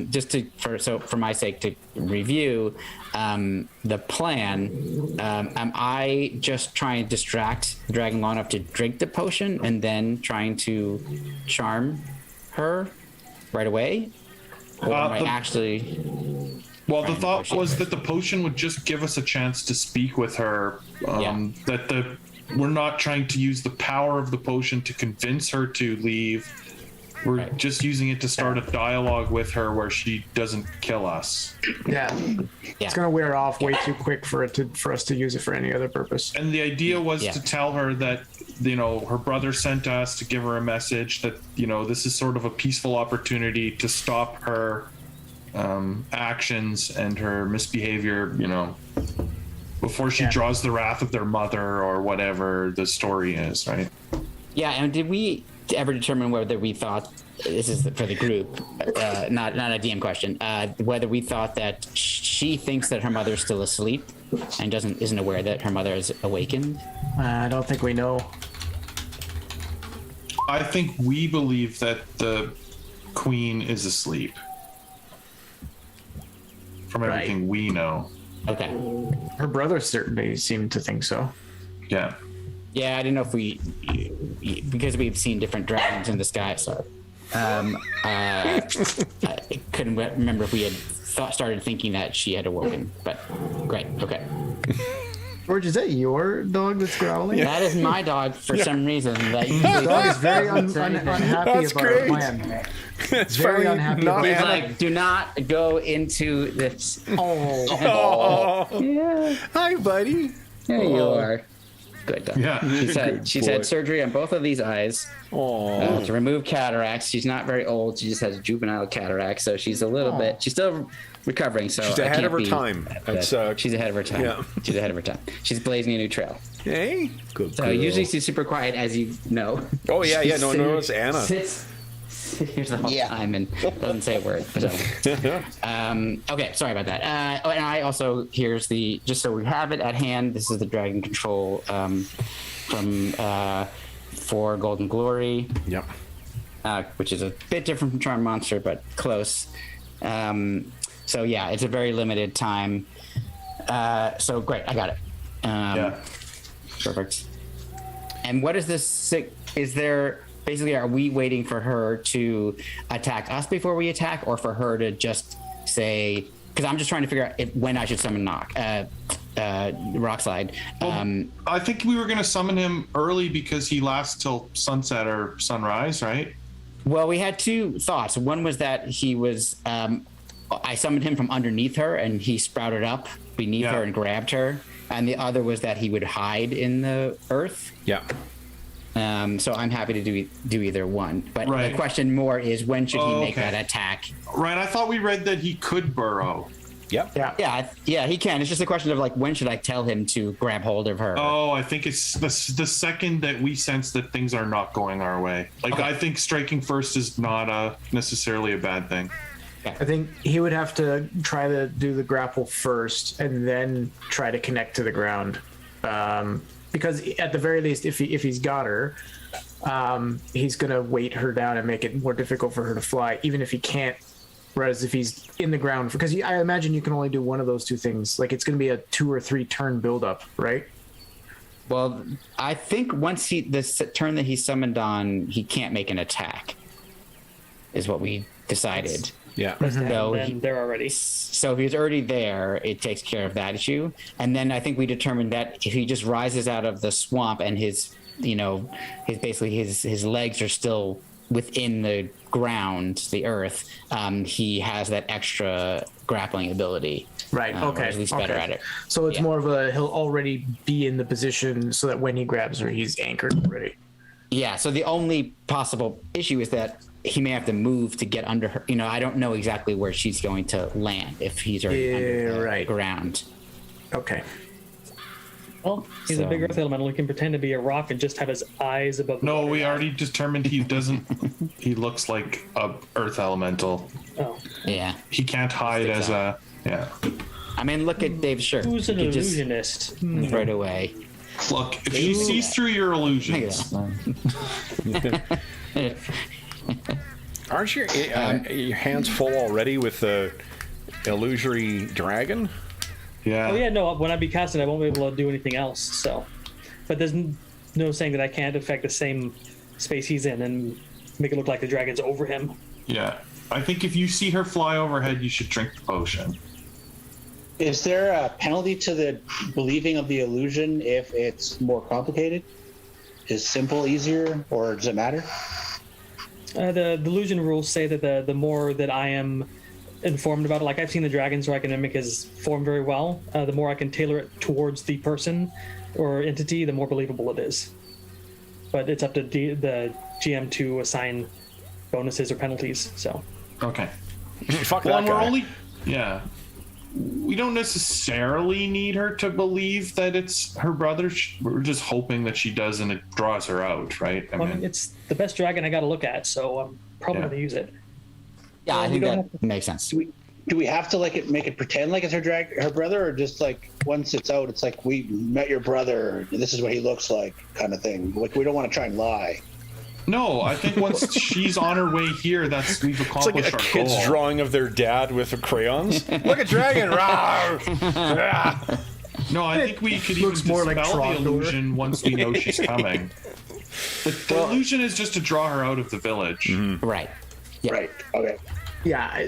just for my sake to review the plan. Am I just trying to distract the dragon long enough to drink the potion and then trying to charm her right away, or am I actually? Well, the thought was that the potion would just give us a chance to speak with her. We're not trying to use the power of the potion to convince her to leave. We're just using it to start a dialogue with her where she doesn't kill us. Yeah. It's gonna wear off way too quick for us to use it for any other purpose. And the idea was to tell her that, you know, her brother sent us to give her a message that, you know, this is sort of a peaceful opportunity to stop her actions and her misbehavior, you know, before she draws the wrath of their mother or whatever the story is, right? Yeah, and did we ever determine whether we thought, this is for the group, not a DM question, whether we thought that she thinks that her mother's still asleep and isn't aware that her mother is awakened? I don't think we know. I think we believe that the queen is asleep. From everything we know. Okay. Her brother certainly seemed to think so. Yeah. Yeah, I didn't know if because we've seen different dragons in the sky, so I couldn't remember if we had started thinking that she had awoken, but great, okay. George, is that your dog that's growling? That is my dog for some reason. The dog is very unhappy That's about great. our plan. It's Very funny, unhappy not about He's it. like, do not go into this. Oh, Yeah, hi, buddy. there you are. Good dog. Yeah. She's had surgery on both of these eyes Oh, to remove cataracts. She's not very old. She just has juvenile cataracts, so she's a little bit. She's still recovering. So she's I ahead can't of her be time. that- It's, she's ahead of her time. yeah. She's ahead of her time. She's blazing a new trail. hey, good. So girl. usually she's super quiet, as you know. Oh yeah, yeah. No, no, it's Anna. Sits here's the whole time and doesn't say a word. So. Okay, sorry about that. And I also, here's the, just so we have it at hand, this is the Dragon Control from for Golden Glory. Yep. Which is a bit different from Charm Monster, but close. So yeah, it's a very limited time. So great, I got it. Perfect. And what is this? Is there basically? Are we waiting for her to attack us before we attack, or for her to just say? Because I'm just trying to figure out when I should summon Rockslide. I think we were going to summon him early because he lasts till sunset or sunrise, right? Well, we had two thoughts. One was that he was. I summoned him from underneath her, and he sprouted up beneath her and grabbed her. And the other was that he would hide in the earth. Yeah. So I'm happy to do either one. But the question more is, when should he make that attack? Right. I thought we read that he could burrow. Yep. Yeah, he can. It's just a question of like, when should I tell him to grab hold of her? Oh, I think it's the second that we sense that things are not going our way. Like, I think striking first is not necessarily a bad thing. I think he would have to try to do the grapple first and then try to connect to the ground. Because at the very least, if he's got her, he's going to weight her down and make it more difficult for her to fly, even if he can't. Whereas if he's in the ground, because I imagine you can only do one of those two things. Like, it's going to be a 2 or 3 turn buildup, right? Well, I think once the turn that he summoned on, he can't make an attack, is what we decided. Yeah. So then they're already. So if he's already there, it takes care of that issue. And then I think we determined that if he just rises out of the swamp and his legs are still within the ground, the earth, he has that extra grappling ability. Right. Or at least better at it. So it's more of he'll already be in the position so that when he grabs her, he's anchored already. Yeah. So the only possible issue is that he may have to move to get under her. I don't know exactly where she's going to land if he's already under the ground. Okay. Well, he's a big earth elemental. He can pretend to be a rock and just have his eyes above. No, we already determined he doesn't. He looks like a earth elemental. Oh. Yeah. He can't hide as a. Yeah. I mean, look at Dave's shirt. Who's an You could illusionist? right away. Look, if she sees through your illusions, Aren't your hands full already with the illusory dragon? yeah. Oh yeah, no. When I be casting, I won't be able to do anything else. So, but there's no saying that I can't affect the same space he's in and make it look like the dragon's over him. Yeah. I think if you see her fly overhead, you should drink the potion. Is there a penalty to the believing of the illusion if it's more complicated? Is simple easier, or does it matter? The illusion rules say that the more that I am informed about it, like I've seen the dragon, so I can mimic his form very well. The more I can tailor it towards the person or entity, the more believable it is. But it's up to the GM to assign bonuses or penalties. So. Okay. Fuck Well, that guy. We don't necessarily need her to believe that it's her brother. We're just hoping that she does, and it draws her out, right? I mean, It's the best dragon I got to look at, so I'm probably going to use it. Yeah, I we think don't that makes sense. Do we have to make it pretend like it's her brother, or just like once it's out, it's like we met your brother, this is what he looks like, kind of thing. Like we don't want to try and lie. no, I think once she's on her way here, we've It's accomplished like a our kid's goal. drawing of their dad with crayons. Look at dragon! Rawr! Ah. No, I think we could even Looks more like dispel the Trogdor. illusion once we know she's coming. The illusion is just to draw her out of the village. Right. Yeah. Right. Okay. Yeah, I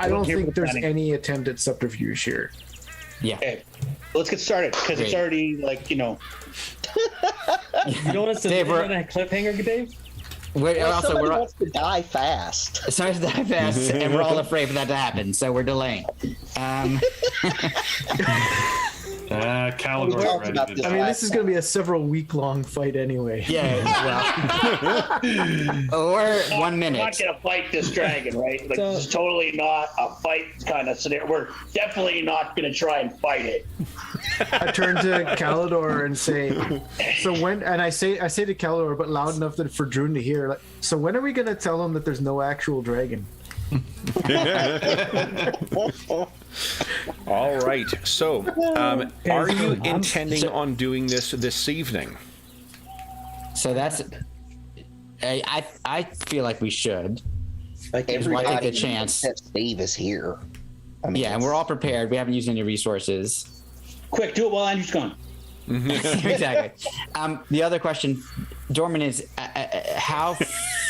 don't Here for think the there's planning. any attempt at subterfuge here. Yeah. Okay. Let's get started because it's Great. already You don't want us to Dave, end we're- on a cliffhanger, Dave? Also, Somebody we're wants to die fast. sorry to die fast, and we're all afraid for that to happen, so we're delaying. Calidor's We talked ready about to this. I mean, this is going to be a several week-long fight anyway. Yeah, well, or 1 We're minute. not gonna fight this dragon, right? Like So- this is totally not a fight kind of scenario. We're definitely not gonna try and fight it. I turn to Calidor and say, "So when?" And I say to Calidor, but loud enough that for Druin to hear. Like, so when are we going to tell him that there's no actual dragon? All right. So, are you I'm- intending on doing this evening? So that's. I feel like we should. Like Why take everybody a chance? except Steve is here. I mean, Yeah, and we're all prepared. We haven't used any resources. Quick, do it while Andrew's gone. Exactly. The other question, Dorman, is how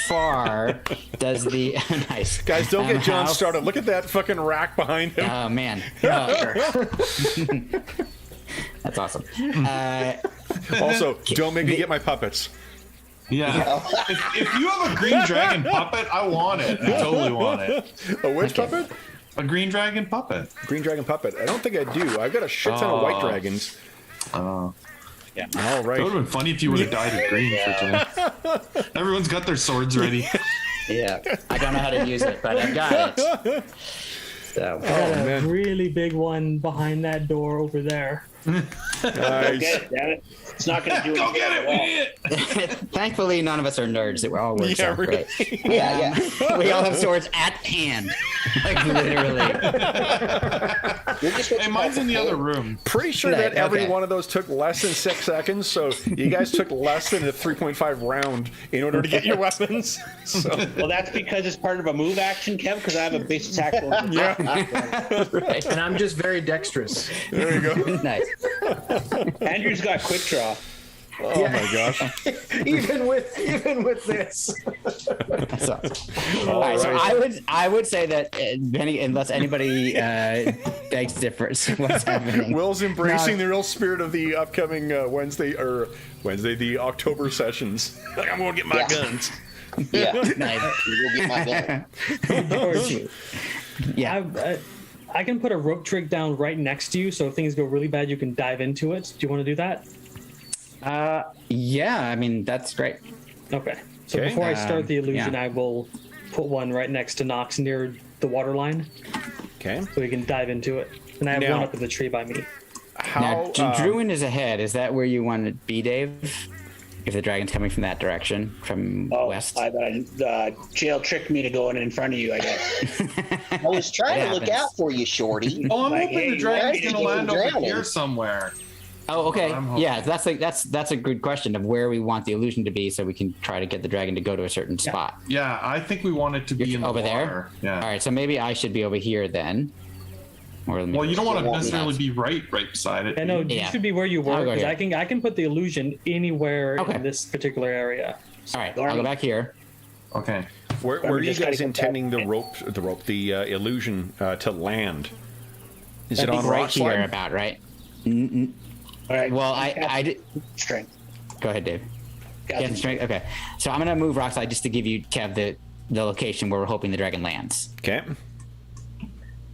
far does the nice Guys, don't get John how- started. Look at that fucking rack behind him. Oh man, oh. That's awesome. Also, don't make me get my puppets. Yeah. If you have a green dragon puppet, I want it. I totally want it. A which puppet? A green dragon puppet. Green dragon puppet. I don't think I do. I've got a shit ton of white dragons. Oh. Yeah. All It would have right. been funny if you would have died of green for today. Everyone's got their swords ready. Yeah, I don't know how to use it, but I've got it. So I got a man. really big one behind that door over there. Nice. Get it, damn it. It's not gonna do it. Go get it! We need it! thankfully, none of us are nerds. It all works Yeah, out really. great. Yeah, We all have swords at hand, like literally. You're just what Hey, you mine's call in the a other kid. room. Pretty sure Right, that every okay. one of those took less than 6 seconds, so you guys took less than a 3.5 round in order to get your weapons. So, Well, that's because it's part of a move action, Kev, because I have a base attack. yeah, Right. And I'm just very dexterous. there you go. Nice. Andrew's got quick draw. Oh my gosh. even with this. So, all right, so I would say that unless anybody begs difference, what's happening? Will's embracing the real spirit of the upcoming Wednesday, the October sessions. Like, I'm gonna get my Yeah. guns. Yeah, Nice. you go get my gun. Yeah. I can put a rope trick down right next to you, so if things go really bad, you can dive into it. Do you want to do that? Yeah. I mean, that's great. Okay. So Okay. before I start the illusion, yeah. I will put one right next to Knox near the water line, Okay. so we can dive into it. And I have Now- one up in the tree by me. How? Now, Druin is ahead. Is that where you want to be, Dave? If the dragon's coming from that direction, from Oh, west. jail tricked me to go in front of you, I guess. I was trying It to look happens. out for you, Shorty. Oh, I'm Like, hoping hey, the dragon's you gonna ready to land get over drowning? here somewhere. Oh, okay. I'm hoping. Yeah, that's a good question of where we want the illusion to be, so we can try to get the dragon to go to a certain spot. Yeah, I think we want it to be in the Over water. there. Yeah. All right, so maybe I should be over here then. Or let me Well, you don't want to want necessarily that. be right beside it. I know Yeah. you should be where you were I'll go because here. I can put the illusion anywhere Okay. in this particular area. All right, I'll go back here. Okay. Where Remember, are you just gotta guys get intending that- the illusion to land? Is it That'd on be right rock here slide? about, right? All right. Well, I did. Strength. Go ahead, Dave. Got Yeah, you. straight. Okay, so I'm gonna move Rockslide just to give you, Kev, the location where we're hoping the dragon lands. Okay.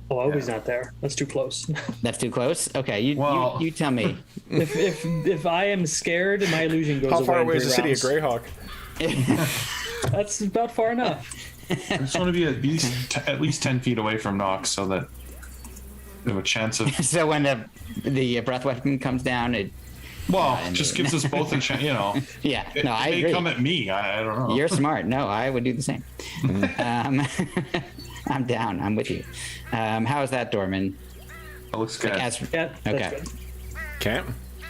Oh, I hope he's not there. That's too close. That's too close. Okay, Well- you tell me. if I am scared, my illusion goes How away. far in away is the 3 city of rounds. Greyhawk? That's about far enough. I just want to be at least 10 feet away from Knox so that we have a chance of. So when the breath weapon comes down, it Well, and- just gives us both a chance, you know. yeah. It, No, I it may agree. come at me. I don't know. You're smart. No, I would do the same. I'm down. I'm with you. How is that, Dorman? It looks good. Yeah, that's Okay. good. Okay.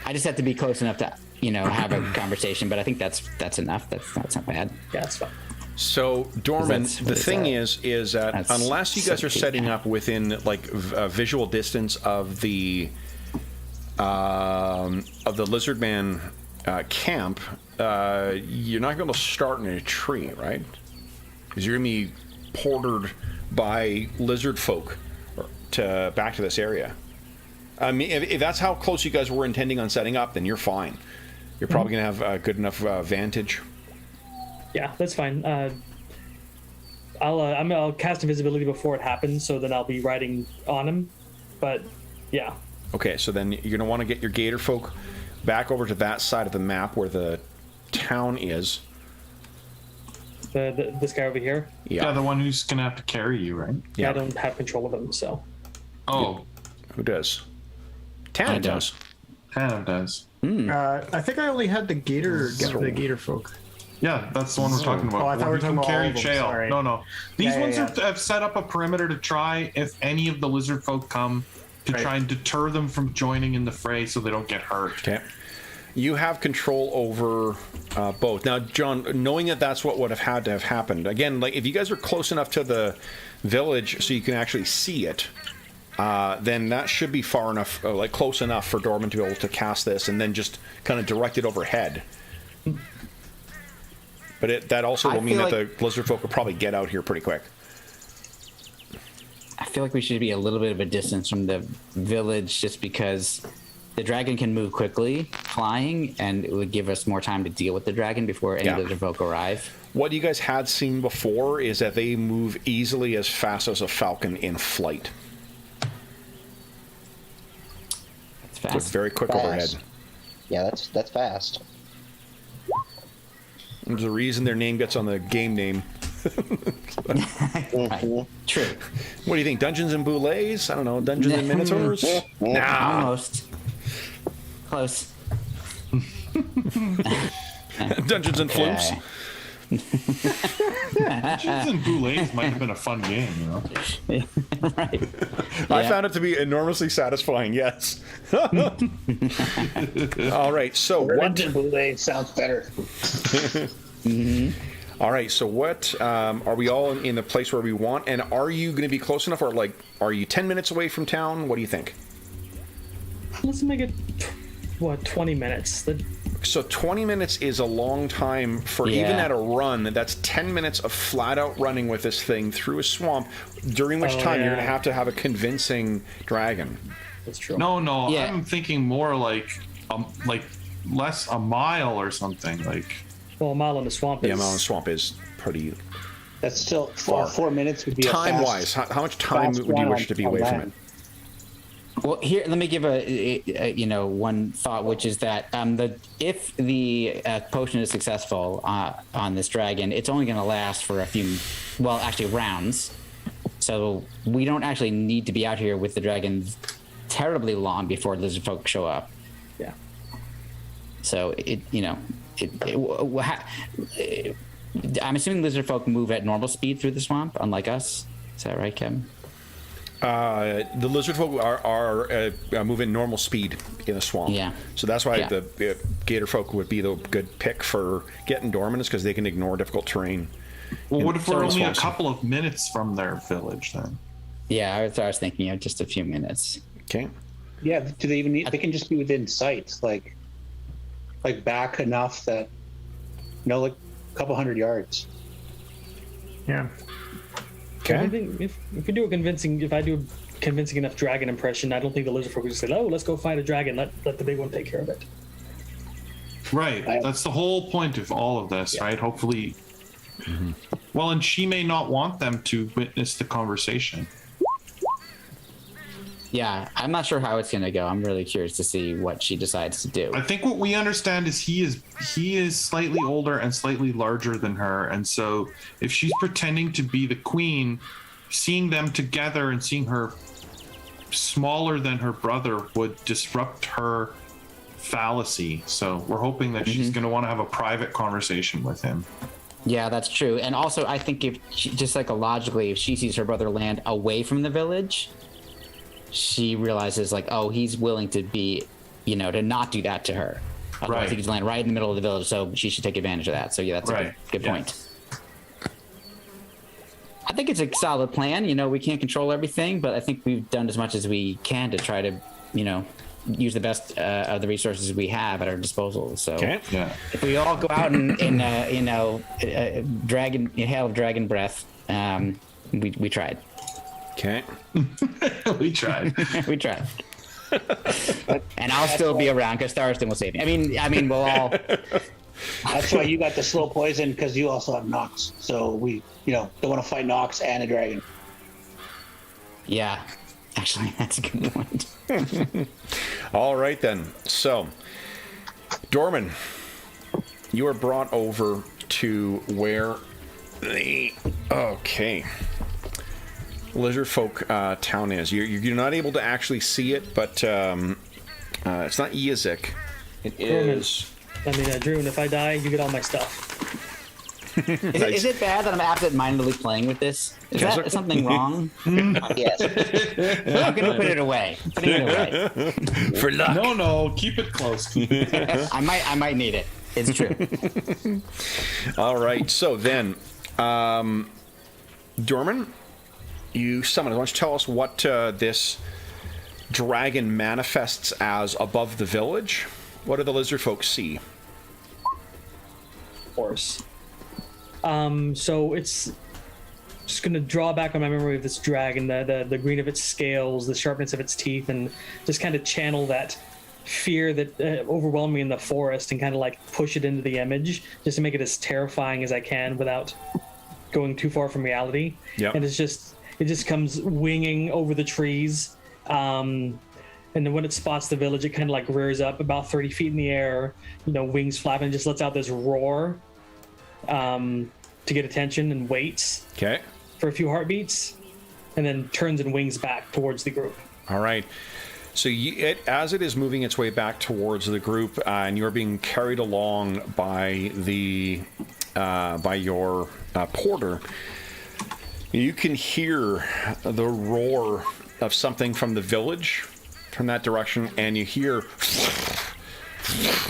I just have to be close enough to, have a conversation, but I think that's enough. That's not bad. Yeah, that's fine. So, Dorman, That's- the what is thing that? is that That's unless you guys are 7 feet. setting up within like visual distance of the Lizardman camp, you're not going to start in a tree, right? Because you're going to be portered by lizard folk back to this area. I mean, if that's how close you guys were intending on setting up, then you're fine. You're probably going to have a good enough vantage. Yeah, that's fine. I'll cast invisibility before it happens, so then I'll be riding on him. But yeah, Okay, so then you're going to want to get your gator folk back over to that side of the map where the town is. this guy over here. Yeah, the one who's going to have to carry you, right? Yeah, I don't have control of him, so Oh, Who does? I Tana don't. does. Hannah does. I think I only had the gator folk. Yeah, that's the one we're talking about. Oh, I thought we were You talking can about all carry of them, Chael. sorry. No. These Yeah, ones yeah. have set up a perimeter to try, if any of the lizard folk come, to Right. try and deter them from joining in the fray so they don't get hurt. Okay. You have control over both. Now, John, knowing that that's what would have had to have happened, again, like if you guys are close enough to the village so you can actually see it, then that should be far enough, like close enough for Dorman to be able to cast this and then just kind of direct it overhead. But that also I will mean feel that the lizard folk will probably get out here pretty quick. I feel like we should be a little bit of a distance from the village just because the dragon can move quickly flying, and it would give us more time to deal with the dragon before any Yeah. lizard folk arrive. What you guys had seen before is that they move easily as fast as a falcon in flight. It's So it's fast. very quick Fast. overhead. Yeah, that's fast. There's a reason their name gets on the game name. Mhm. True. What do you think? Dungeons and Boulets? I don't know. Dungeons and Minotaurs? Nah. Almost. Close. Dungeons and Floops? Dungeons and Boulets might have been a fun game, you know. Right. I Yeah. found it to be enormously satisfying, yes. All right, so what? Boulet sounds better. All right, so what? Are we all in the place where we want? And are you going to be close enough, or like, are you 10 minutes away from town? What do you think? let's make it 20 minutes. So 20 minutes is a long time for even Yeah. at a run. That's 10 minutes of flat out running with this thing through a swamp, during which time you're going to have a convincing dragon. That's true. No, Yeah. I'm thinking more like less a mile or something. Like Well, a mile in the swamp is. Yeah, Mountain Swamp is pretty. That's still 4 minutes would be a Time fast, wise, how much time fast would you run wish to be on away from land. it? Well, here, let me give one thought, which is that if the potion is successful on this dragon, it's only going to last for rounds. So we don't actually need to be out here with the dragon terribly long before lizard folk show up. Yeah. So I'm assuming lizard folk move at normal speed through the swamp, unlike us. Is that right, Kevin? The lizard folk are moving normal speed in the swamp. Yeah. So that's why Yeah. the gator folk would be the good pick for getting dormant, is because they can ignore difficult terrain. Well, what if we're only a swamps. couple of minutes from their village then? Yeah, I was thinking of just a few minutes. Okay. Yeah, do they even need? They can just be within sight, like back enough that, like a couple hundred yards. Yeah. I Okay. think if I do a convincing enough dragon impression, I don't think the lizard folk will just say, "Oh, let's go find a dragon. Let the big one take care of it." Right. That's the whole point of all of this, right? Hopefully. Well, and she may not want them to witness the conversation. Yeah, I'm not sure how it's going to go. I'm really curious to see what she decides to do. I think what we understand is he is slightly older and slightly larger than her, and so if she's pretending to be the queen, seeing them together and seeing her smaller than her brother would disrupt her fallacy. So we're hoping that she's going to want to have a private conversation with him. Yeah, that's true. And also, I think if she, just psychologically, if she sees her brother land away from the village, she realizes like, oh, he's willing to be, to not do that to her. Otherwise, Right. he could land right in the middle of the village, so she should take advantage of that. So yeah, that's Right. a good Yeah. point. I think it's a solid plan. We can't control everything, but I think we've done as much as we can to try to, use the best of the resources we have at our disposal. So Okay. Yeah. if we all go out and dragon, hail of dragon breath, we tried. Okay. We tried. We tried. And I'll still be around because Tharston will save me. I mean, we'll all. That's why you got the slow poison, because you also have Knox. So we, don't want to fight Knox and a dragon. Yeah, actually, that's a good point. All right then. So, Dorman, you are brought over to where the lizard folk town is. You're not able to actually see it, but it's not Iazek. It is. Druin, if I die, you get all my stuff. Is it bad that I'm absent-mindedly playing with this? Is Yes, that sir. something wrong? Yes. I'm gonna put it away. Putting it away. For luck. No, keep it close. I might need it. It's true. All right. So then, Dorman, you summon. Why don't you tell us what this dragon manifests as above the village? What do the lizard folk see? Of course. So it's just going to draw back on my memory of this dragon, the green of its scales, the sharpness of its teeth, and just kind of channel that fear that overwhelmed me in the forest and kind of like push it into the image just to make it as terrifying as I can without going too far from reality. Yep. And it just comes winging over the trees. And then when it spots the village, it kind of like rears up about 30 feet in the air, wings flapping, and just lets out this roar to get attention, and waits Okay. for a few heartbeats, and then turns and wings back towards the group. All right. So as it is moving its way back towards the group, and you're being carried along by your porter, you can hear the roar of something from the village, from that direction, and you hear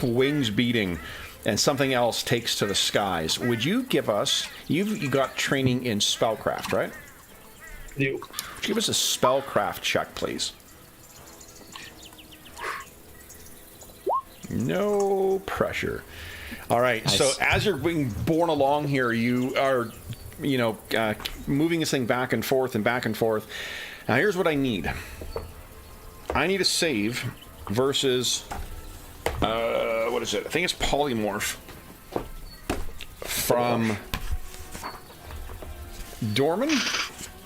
wings beating, and something else takes to the skies. Would you give us? You got training in spellcraft, right? Would you give us a spellcraft check, please? No pressure. All right. Nice. So as you're being borne along here, you are, moving this thing back and forth and back and forth. Now here's what I need. I need a save versus, what is it? I think it's polymorph from Dorman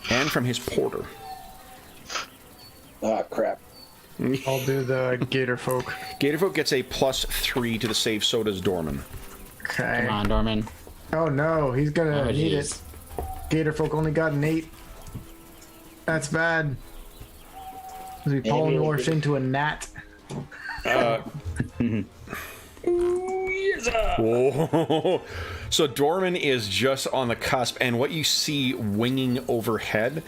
and from his porter. Ah, crap. I'll do the gator folk. Gatorfolk gets a +3 to the save, so does Dorman. Okay. Come on, Dorman. Oh no, he's gonna Oh, need jeez. it. Gator folk only got an 8. That's bad. He polymorphed into a gnat. Whoa. So Dorman is just on the cusp, and what you see winging overhead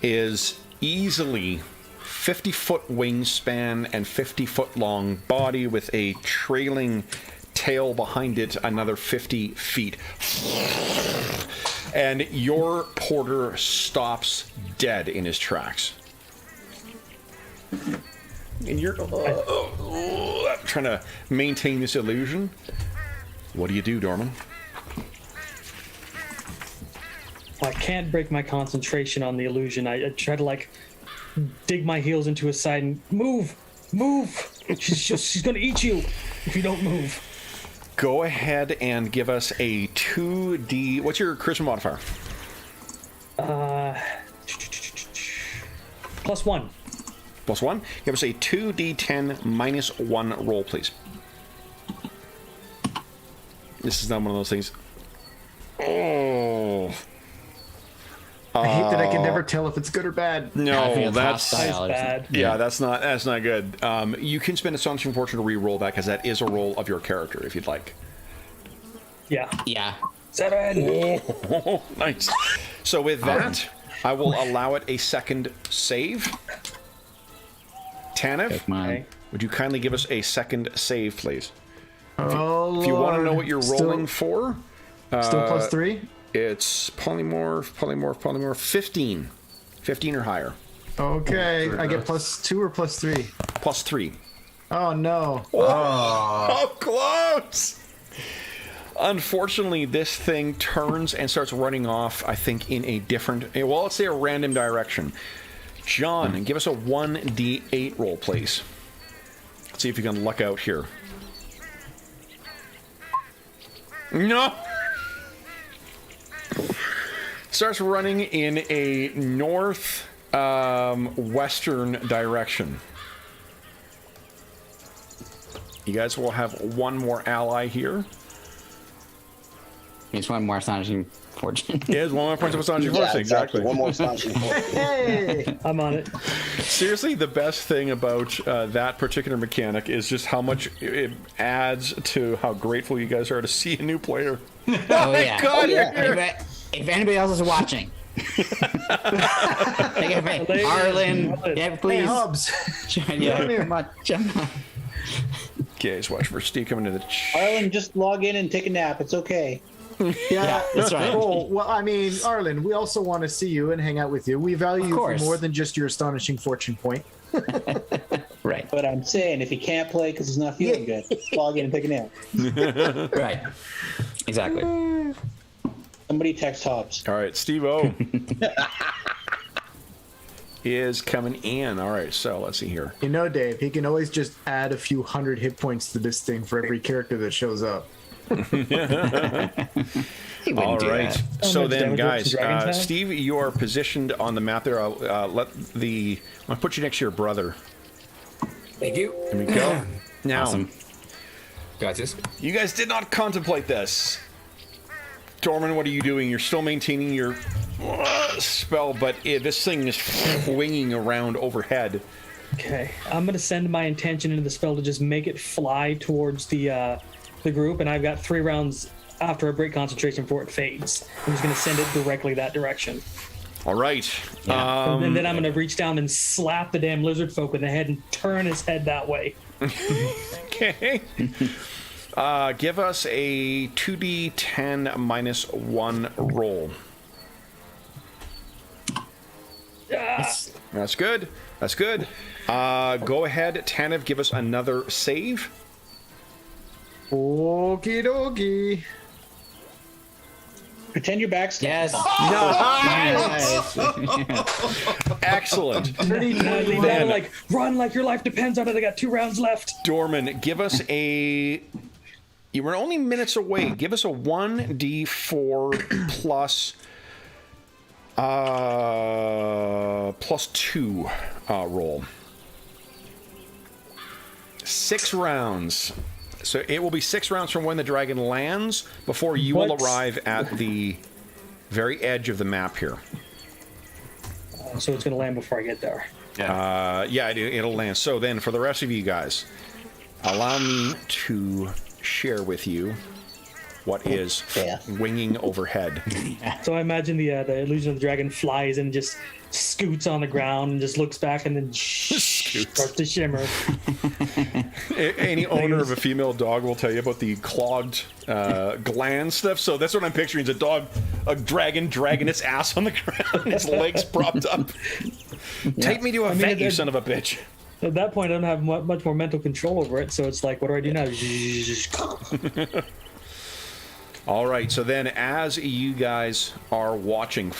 is easily 50-foot wingspan and 50-foot long body with a trailing tail behind it, another 50 feet. And your porter stops dead in his tracks. And you're trying to maintain this illusion. What do you do, Dorman? I can't break my concentration on the illusion. I try to like dig my heels into his side and move. She's gonna eat you if you don't move. Go ahead and give us a 2D. What's your charisma modifier? +1. +1. Give us a 2d10 -1 roll, please. This is not one of those things. Oh. I hate that I can never tell if it's good or bad. No, that's Bad. yeah, that's not good. You can spend Astonishing Fortune to re-roll that because that is a roll of your character if you'd like. Yeah. Yeah. 7. Oh, nice. So with that, I will allow it a second save. Tanev, Take mine. would you kindly give us a second save, please? Oh, If you want to know Lord. what you're rolling for, Still +3? it's polymorph, 15. 15 or higher. Okay, I get +2 or +3? +3. Oh no. Oh, close! Unfortunately, this thing turns and starts running off, I think, in a different, well, let's say a random direction. John, give us a 1d8 roll, please. Let's see if you can luck out here. No! Starts running in a western direction. You guys will have one more ally here. Just one more astonishing fortune. Yeah, one more point of astonishing fortune, exactly. One more astonishing fortune. Hey! I'm on it. Seriously, the best thing about that particular mechanic is just how much it adds to how grateful you guys are to see a new player. Oh yeah. God, If anybody else is watching, Arlen, yeah, please. Hey, Hobbs. Come on, jump on. Okay, so watch for Steve coming to the Arlen, just log in and take a nap. It's okay. Yeah, that's right. Oh, well, I mean, Arlen, we also want to see you and hang out with you. We value you for course. more than just your astonishing fortune point. Right. But I'm saying if he can't play because he's not feeling good, log in and take a nap. Right. Exactly. Somebody text Hobbs. All right, Steve-O is coming in. All right, so let's see here. You know, Dave, he can always just add a few hundred hit points to this thing for every character that shows up. He wouldn't All do right, that. so much then, damage guys, does Dragon's have? Steve, you are positioned on the map there. I'll put you next to your brother. Thank you. There we go. Now, Awesome. Got this. you guys did not contemplate this. Dorman, what are you doing? You're still maintaining your spell, but this thing is swinging around overhead. Okay. I'm going to send my intention into the spell to just make it fly towards the group, and I've got 3 rounds after I break concentration before it fades. I'm just going to send it directly that direction. All right. And then I'm going to reach down and slap the damn lizard folk in the head and turn his head that way. Okay. Give us a 2d10 -1 roll. That's good. That's good. Go ahead, Tanev, give us another save. Okie dokie. Pretend your back's Yes. Excellent. You gotta like run like your life depends on it. I got 2 rounds left. Dorman, give us a... You were only minutes away. Give us a 1d4 plus... +2 roll. 6 rounds. So it will be 6 rounds from when the dragon lands before you will arrive at the very edge of the map here. So it's going to land before I get there. Yeah, it'll land. So then for the rest of you guys, allow me to share with you what is winging overhead. So I imagine the illusion of the dragon flies and just scoots on the ground and just looks back and then starts to shimmer. Any owner of a female dog will tell you about the clogged gland stuff. So that's what I'm picturing: is a dragon dragging its ass on the ground, its legs propped up. Take me to a vet, you son of a bitch. At that point, I don't have much more mental control over it, so it's like, what do I do now? All right, so then as you guys are watching,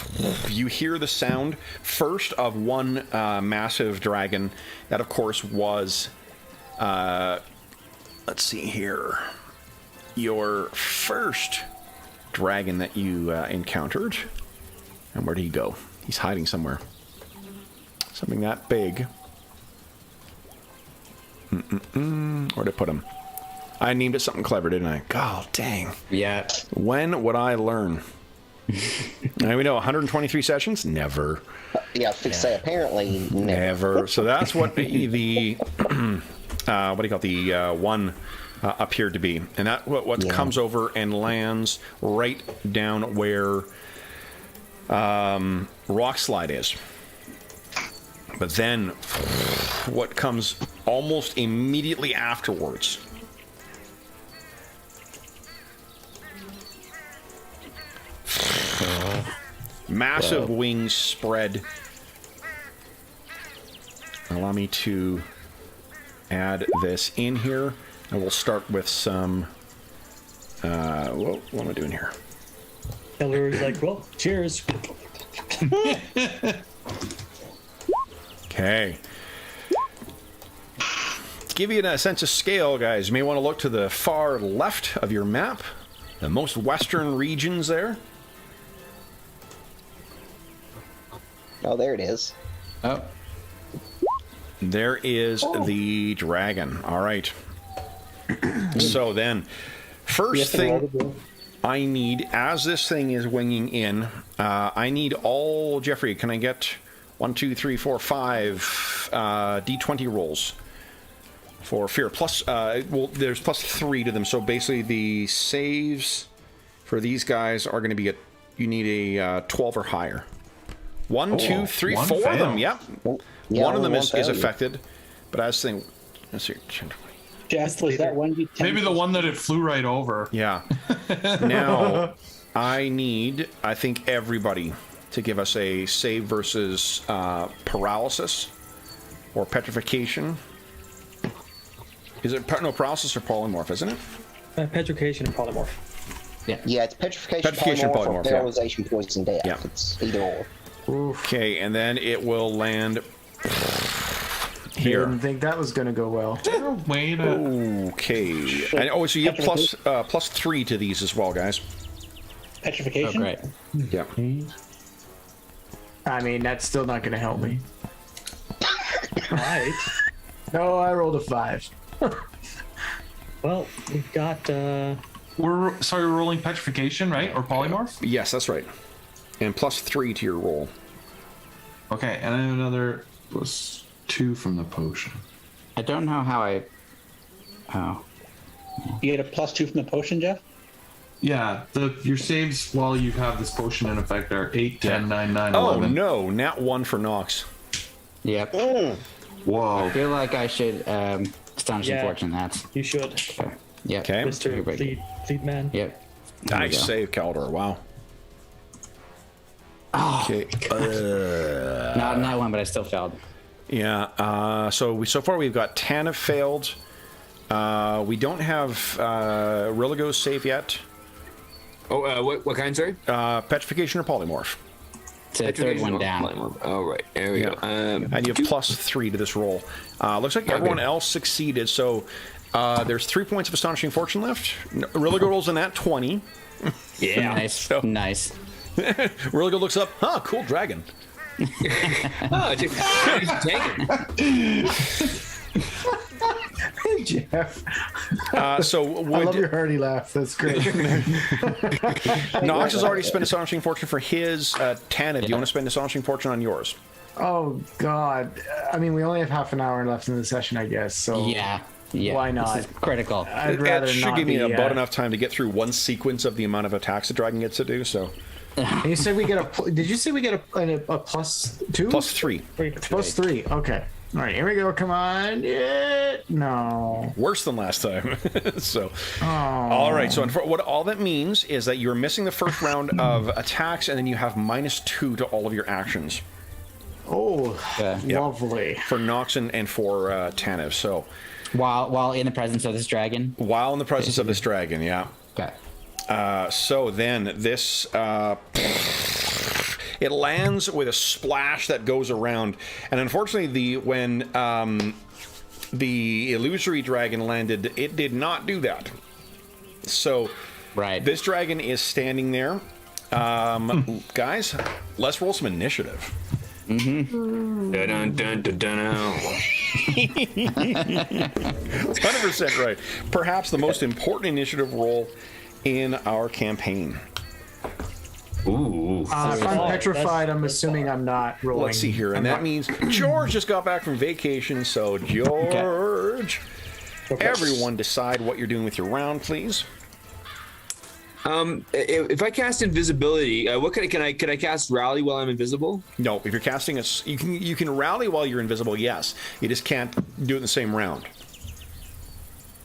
you hear the sound first of one massive dragon. That, of course, was, let's see here, your first dragon that you encountered. And where did he go? He's hiding somewhere. Something that big. Where'd I put him? I named it something clever, didn't I? God dang. Yeah. When would I learn? And we know 123 sessions? Never. Yeah, say apparently Never. So that's what the what do you call it? The one appeared to be. And that what comes over and lands right down where Rock Slide is. But then what comes almost immediately afterwards massive wings spread. Allow me to add this in here. And we'll start with some what am I doing here? Eller's like, well, cheers. Okay. To give you a sense of scale, guys, you may want to look to the far left of your map, the most western regions there. Oh, there it is. Oh. There is the dragon. All right. So then, first thing I need, as this thing is winging in, I need all, Jeffrey, can I get 1, 2, 3, 4, 5 D20 rolls for fear? Plus, well, there's plus 3 to them. So basically, the saves for these guys are going to be you need a 12 or higher. 1, 2, 3, 4 of them. Yep. Yeah, one of them is affected. But I was thinking, let's see. Jeff, was that one D10? Maybe the one that it flew right over. Yeah. Now, I need, I think, everybody to give us a save versus paralysis or petrification. Is it paralysis or polymorph, isn't it? Petrification and polymorph. Yeah, it's petrification polymorph, or paralyzation, poison, death. Yeah. It's either or. Okay, and then it will land here. Didn't think that was going to go well. Wait. Okay. And, so you have plus 3 to these as well, guys. Petrification? Oh, great. Yeah. I mean, that's still not going to help me. Right. No, I rolled a 5. Well, we've got... We're rolling petrification, right? Or polymorph? Yes, that's right. And plus 3 to your roll. Okay, and I have another plus 2 from the potion. I don't know how I... Oh. You get a plus 2 from the potion, Jeff? Yeah, your saves while you have this potion in effect are 8, 10, 9, 9, 11. Oh, no. Nat 1 for Knox. Yep. Whoa. I feel like I should Astonishing Fortune that. You should. Okay. Yep. Okay. Mr. Lead man. Yep. Nice save, Caldor. Wow. Oh, Okay. not one, but I still failed. Yeah. So far we've got 10 have failed. We don't have Rilligo's save yet. Oh, what kind, sorry? Petrification or polymorph. It's the third one down. All right, there we go. And you have plus 3 to this roll. Looks like everyone else succeeded. So there's 3 points of Astonishing Fortune left. Rilligo rolls in that 20. Yeah. Nice. Nice. Rilligo looks up. Huh, cool dragon. Oh, just take it. Jeff. So I love your hearty laugh. That's great. Knox has already spent Astonishing Fortune for his. Tana, do you want to spend Astonishing Fortune on yours? Oh, God. I mean, we only have half an hour left in the session, I guess. So Yeah. Yeah, Why not? This is critical. I'd rather It should not give me be, about enough time to get through one sequence of the amount of attacks the dragon gets to do. So You said we get a. Did you say we get a +2? +3. +3. Okay. All right. Here we go. Come on. Yeah. No. Worse than last time. So, all right. So, what all that means is that you're missing the first round of attacks, and then you have -2 to all of your actions Oh, Yeah. lovely. for Knox and for Tanev. So, While in the presence of this dragon. while in the presence of this dragon, yeah. Okay. So then this it lands with a splash that goes around, and unfortunately, when the illusory dragon landed, it did not do that. So Right. this dragon is standing there. Guys, let's roll some initiative. Dun, dun, dun, dun, dun. 100% right. Perhaps the most important initiative roll in our campaign. Ooh. If I'm petrified, I'm assuming I'm not rolling. Let's see here, and that means George just got back from vacation. So George, everyone decide what you're doing with your round, please. If I cast invisibility, what can I cast rally while I'm invisible? No, if you're casting you can rally while you're invisible. Yes, you just can't do it in the same round.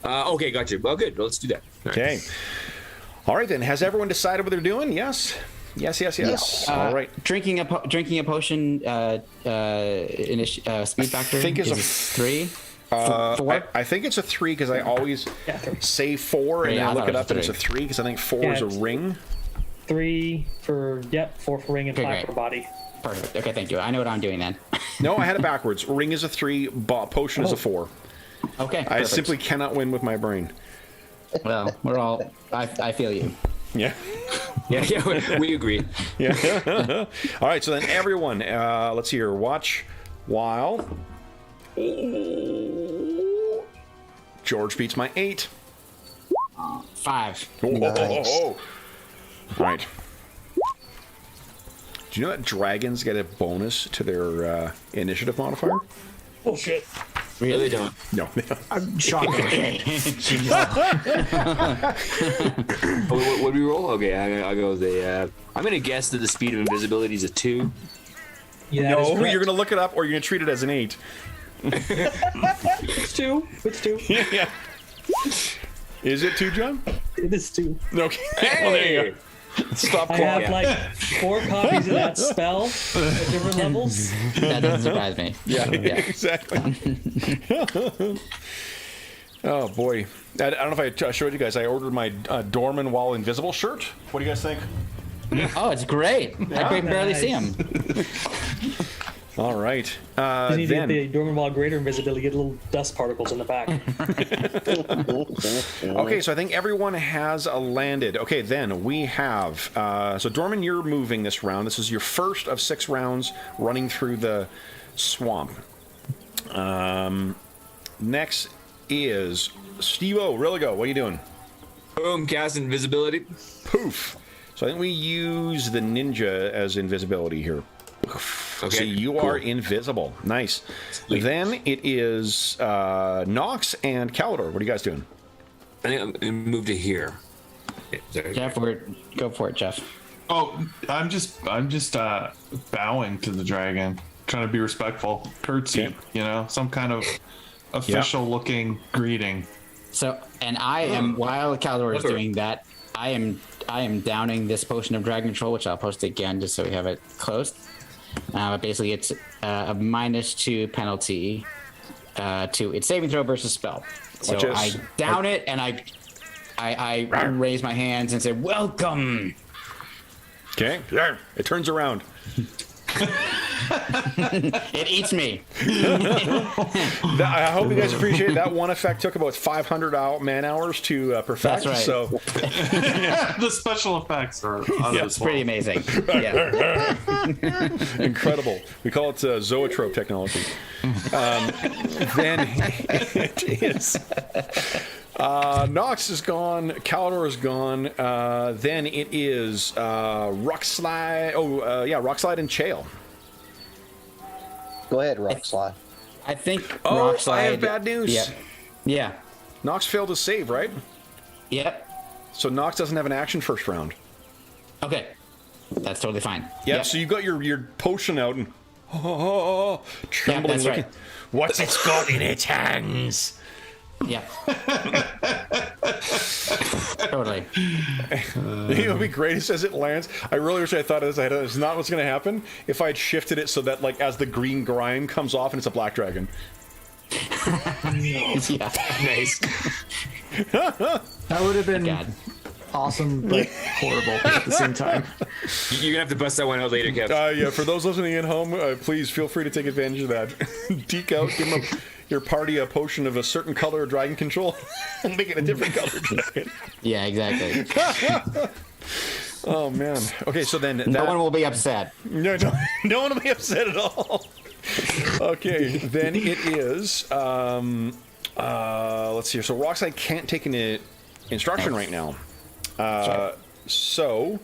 Okay, gotcha. Well, good. Let's do that. All right. Okay. All right then. Has everyone decided what they're doing? Yes. Yes. All right. Drinking a potion. Speed factor. I think it's a 3. 4. I think it's a 3 because I always say 4 and Yeah, then I I look thought it it up was and it's a 3 because I think 4 is a it's- ring. 3 for 4 for ring and Okay, 5 great. for body. Perfect. Okay, thank you. I know what I'm doing then. No, I had it backwards. Ring is a 3. Potion is a 4. Okay. I perfect. simply cannot win with my brain. Well, we're all. I feel you. Yeah. Yeah, we agree. Yeah. All right. So then, everyone, let's see here. Watch while George beats my 8. 5. Nice. All right. Do you know that dragons get a bonus to their initiative modifier? Bullshit. Really don't. No. I'm shocked. Oh, what do we roll? Okay, I'll go with the. I'm gonna guess that the speed of invisibility is a 2. Yeah, No, you're going to look it up or you're going to treat it as an 8. It's 2. It's 2. Yeah. Is it 2, John? It is 2. Okay. Well, there you go. Stop I clocking. have like 4 copies of that spell at different levels. That doesn't surprise me. Yeah, exactly. Oh, boy. I don't know if I showed you guys. I ordered my Dorman while invisible shirt. What do you guys think? Oh, it's great. I can barely see him. All right. You need to Then, get the Dorman Wall greater invisibility, get little dust particles in the back. okay, so I think everyone has landed. Okay, then we have... so, Dorman, you're moving this round. This is your first of 6 rounds running through the swamp. Next is Steve-O. Religo, what are you doing? Boom, cast invisibility. Poof. So I think we use the ninja as invisibility here. Okay, So you cool. are invisible. Nice. Then it is Knox and Calidor. What are you guys doing? I think I'm gonna move to here. Okay, sorry. Jeff, go for it, Jeff. Oh, I'm just bowing to the dragon, trying to be respectful, curtsy, Okay. some kind of official looking greeting. So, and I am while Caldor is doing that, I am downing this potion of dragon control, which I'll post again just so we have it closed. But basically, it's a -2 penalty to its saving throw versus spell. So Watch I this. down it, and I raise my hands and say, "Welcome." Okay. It turns around. It eats me. I hope you guys appreciate that. One effect took about 500 man hours to perfect. That's right. So The special effects are on It's pretty amazing. Yeah. incredible. We call it zoetrope technology. Then it is. Knox is gone. Calidor is gone. Then it is Rockslide. Rockslide and Chael. Go ahead, Rockslide. I think Oh, Rockslide, I have bad news. Yeah. Yeah. Knox failed his save, right? Yep. So Knox doesn't have an action first round. Okay. That's totally fine. Yep. So you got your potion out and trembling. that's looking. right. What's it got in its hands? Yeah. Totally. It would be great as it lands. I really wish I thought of this. It's not what's going to happen if I had shifted it so that, like, as the green grime comes off and it's a black dragon. Yeah. Nice. That would have been God. awesome, but horrible at the same time. You're gonna have to bust that one out later, Kev. Yeah, for those listening at home, please feel free to take advantage of that. Deke out, give them your party a potion of a certain color of dragon control, and make it a different color dragon. Yeah, exactly. Oh man. Okay, so then No one will be upset. no one will be upset at all. Okay, then it is. Let's see here. So Roxite can't take an instruction right now. So,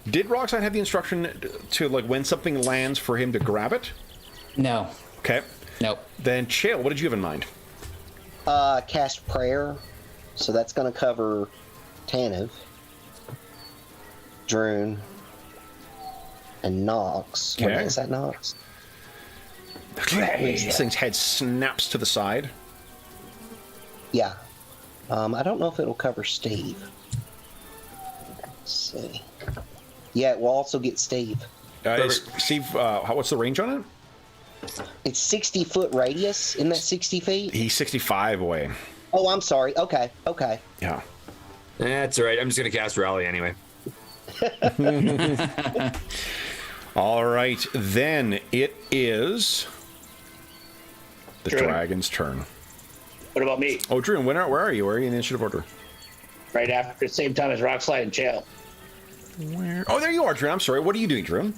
did Roxite have the instruction to, like, when something lands for him to grab it? No. Okay. Nope. Then Chael, what did you have in mind? Cast prayer, so that's going to cover Tanev, Druin, and Knox. Okay. Wait, is that Knox? This thing's head snaps to the side. Yeah. I don't know if it'll cover Steve. Let's see. Yeah, it will also get Steve. Steve, what's the range on it? It's 60-foot radius. Isn't that 60 feet? He's 65 away. Oh, I'm sorry. Okay. Yeah. That's all right. I'm just gonna cast Rally anyway. All right, then it is the Druin. dragon's turn. What about me? Oh, Druin, where are you? Where are you in the initiative order? Right after the same time as Rockslide and Chael. Where? Oh, there you are, Druin. I'm sorry. What are you doing, Druin?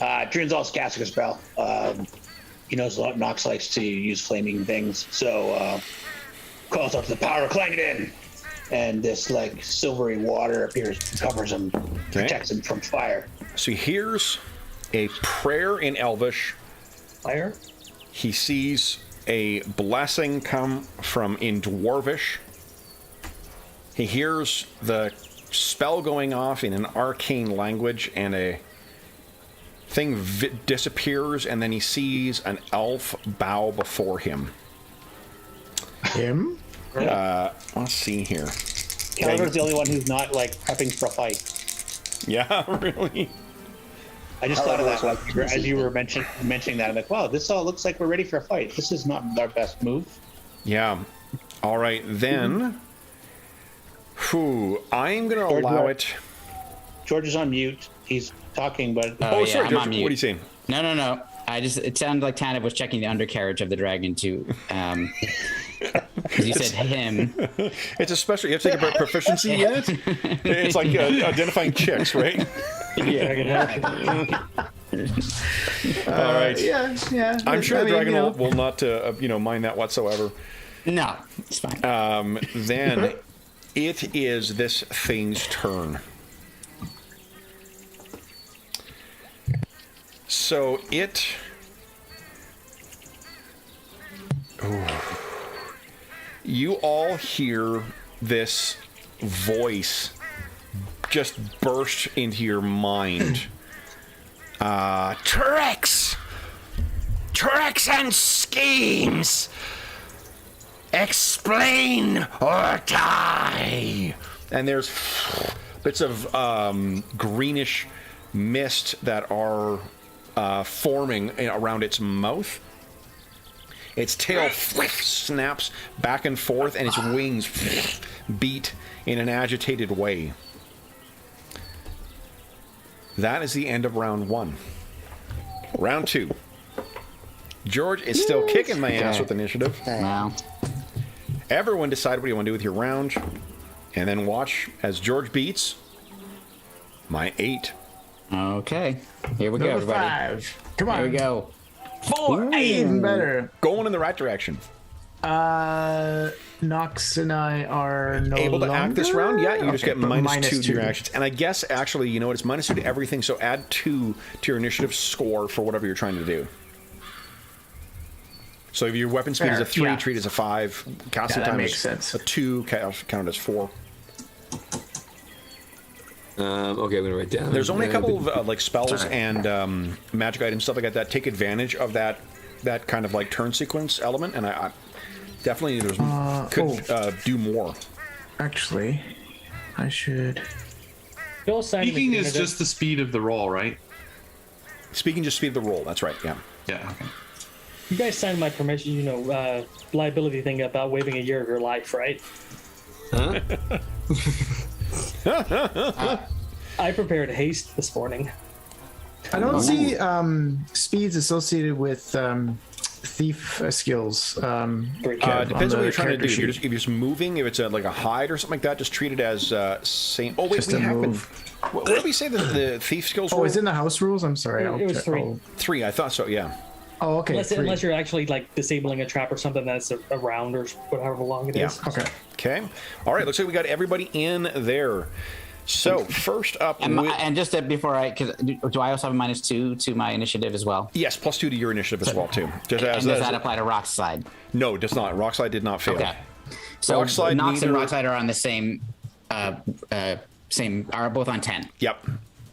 Druin's also casting a spell. He knows a lot. Knox likes to use flaming things, so calls out to the power of Clangadin, and this like silvery water appears, covers him, protects him from fire. So he hears a prayer in Elvish. Fire? He sees a blessing come from in Dwarvish. He hears the spell going off in an arcane language, and a thing disappears, and then he sees an elf bow before him. Him? Let's see here. Calder's the only one who's not like prepping for a fight. Yeah, really? I just thought of that Like, as you were mentioning that. I'm like, wow, this all looks like we're ready for a fight. This is not our best move. Yeah. All right, then. I'm going to allow it. George is on mute. He's talking, but Oh, yeah, sorry, I'm George, on what mute. are you saying? No. It sounded like Tanev was checking the undercarriage of the dragon too. Because you said him. It's a special. You have to take a proficiency in it. It's like identifying chicks, right? Yeah. All right. Yeah. I'm sure the dragon will not, mind that whatsoever. No, it's fine. Then it is this thing's turn. So it. You all hear this voice just burst into your mind. Tricks and schemes. Explain or die. And there's bits of greenish mist that are forming around its mouth. Its tail snaps back and forth, and its wings beat in an agitated way. That is the end of round one. Round two. George is still kicking my ass with initiative. Wow. Everyone decide what you want to do with your round, and then watch as George beats my 8. Okay. Here we go, Number everybody. 5. Come on. Here we go. 4. Even better. Going in the right direction. Knox and I are no Able to longer? act this round? Yeah, you just Okay, get but minus 2 to your -2. actions. And I guess, actually, you know what? It's minus 2 to everything, so add 2 to your initiative score for whatever you're trying to do. So if your weapon speed is a 3, Yeah. treat as a 5, casting that time makes is sense. a 2, count as 4. Okay, I'm gonna write down. There's only a couple of like spells Sorry. and magic items, stuff like that take advantage of that kind of like turn sequence element, and I definitely could do more. Actually, I should. Bill signed Speaking the is agreement. just the speed of the roll, right? Speaking just speed of the roll. That's right. Yeah. Yeah. Okay. You guys signed my permission, liability thing about waiving a year of your life, right? Huh? I prepared haste this morning. I don't see speeds associated with thief skills. Great. Depends on what the you're trying to do. character If you're, sheet. if you're just moving, if it's like a hide or something like that, just treat it as same. Oh wait, Just we a have been. move. What did we say the thief skills Oh, were? it's in the house rules. I'm sorry. It was 3. 3. I thought so. Yeah. Oh, okay. Unless you're actually like disabling a trap or something that's a round or whatever long it is. Yeah. Okay. Okay. All right. Looks like we got everybody in there. So first up, And just before cause do I also have a -2 to my initiative as well? yes, +2 to your initiative as well too. Just And as, does that apply to Rockslide? no, it does not. Rockslide did not fail. Okay. So Rockslide Knox and neither- Rockslide are on the same, are both on 10. Yep.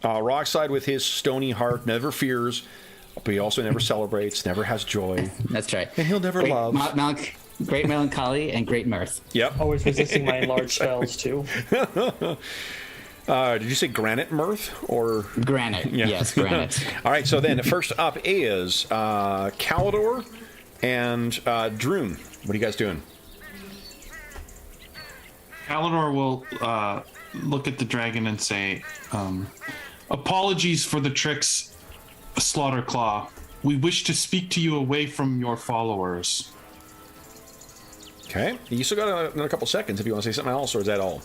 Rockslide with his stony heart never fears, but he also never celebrates, never has joy, That's right. and he'll never Great, love. great melancholy and great mirth. Yep. Always resisting my enlarged spells too. Did you say granite mirth or? Granite. Yeah. Yes, granite. All right. So then, first up is Calidor and Druin. What are you guys doing? Kalidor will look at the dragon and say, apologies for the tricks, Slaughterclaw. We wish to speak to you away from your followers. Okay. You still got another couple seconds if you want to say something else, or is that all?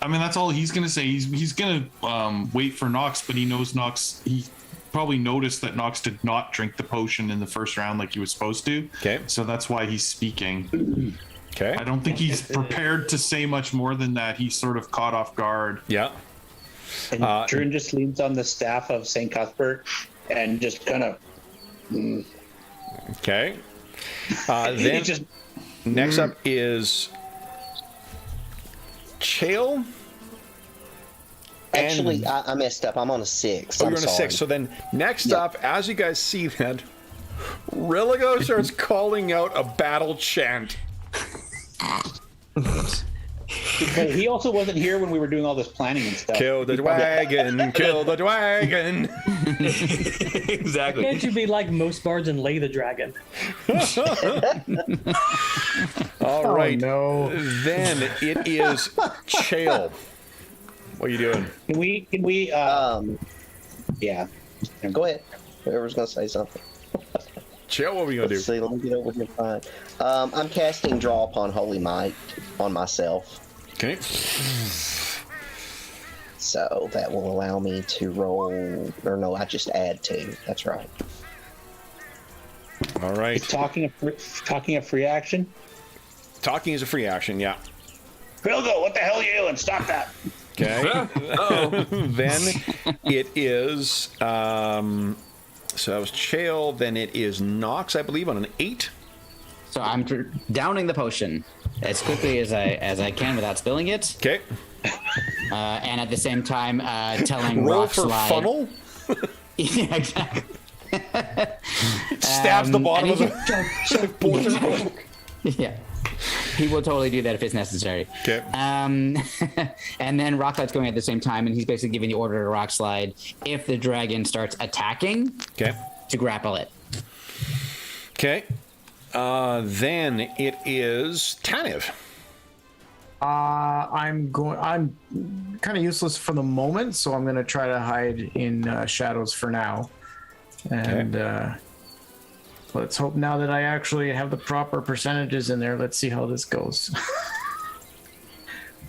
I mean, that's all he's going to say. He's going to wait for Knox, but he knows Knox. He probably noticed that Knox did not drink the potion in the first round like he was supposed to. Okay. So that's why he's speaking. Okay. I don't think he's prepared to say much more than that. He's sort of caught off guard. Yeah. And Druin just leans on the staff of St. Cuthbert and just kind of. Okay. Then just next up is Chael. Actually, I messed up. I'm on a 6. Oh, I'm you're on a sorry. 6. So then next Yep. up, as you guys see that, Religo starts calling out a battle chant. But he also wasn't here when we were doing all this planning and stuff. Kill the dragon, kill the dragon. Exactly. Can't you be like most bards and lay the dragon? All right. no. Then it is Chael. What are you doing? Can we, yeah. Go ahead. Whoever's going to say something. Chael, what are you going to Let's do? see, let me get over here fine. I'm casting Draw Upon Holy Might on myself. Okay. So that will allow me to roll, or no, I just add 2. That's right. All right. Talking of free action. Talking is a free action, yeah. Bilgo, what the hell are you doing? Stop that. Okay. Oh, Then it is, so that was Chael. Then it is Knox, I believe, on an 8. So I'm downing the potion as quickly as I can without spilling it, Okay. and at the same time telling Roll for Rockslide. funnel. Yeah, exactly. Stabs the bottom of and the potion. Yeah, he will totally do that if it's necessary. Okay. And then Rockslide's going at the same time, and he's basically giving the order to Rockslide if the dragon starts attacking Okay. to grapple it. Okay. Then it is Taniv. I'm kind of useless for the moment, so I'm going to try to hide in shadows for now. And let's hope now that I actually have the proper percentages in there. Let's see how this goes.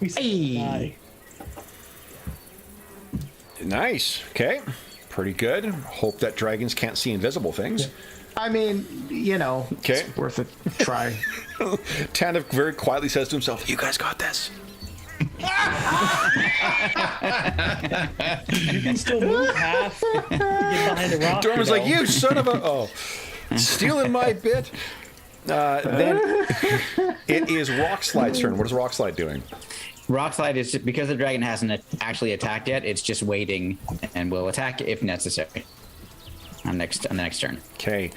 Hey. Nice. Okay. Pretty good. Hope that dragons can't see invisible things. I mean, Okay. it's worth a try. Taniv very quietly says to himself, "You guys got this." You can still move half. Get behind a rock. Dorman's like, know. "You son of a... Oh. Stealing my bit." Then it is Rockslide's turn. What is Rockslide doing? Rockslide is because the dragon hasn't actually attacked yet. It's just waiting and will attack if necessary on the next turn. Okay.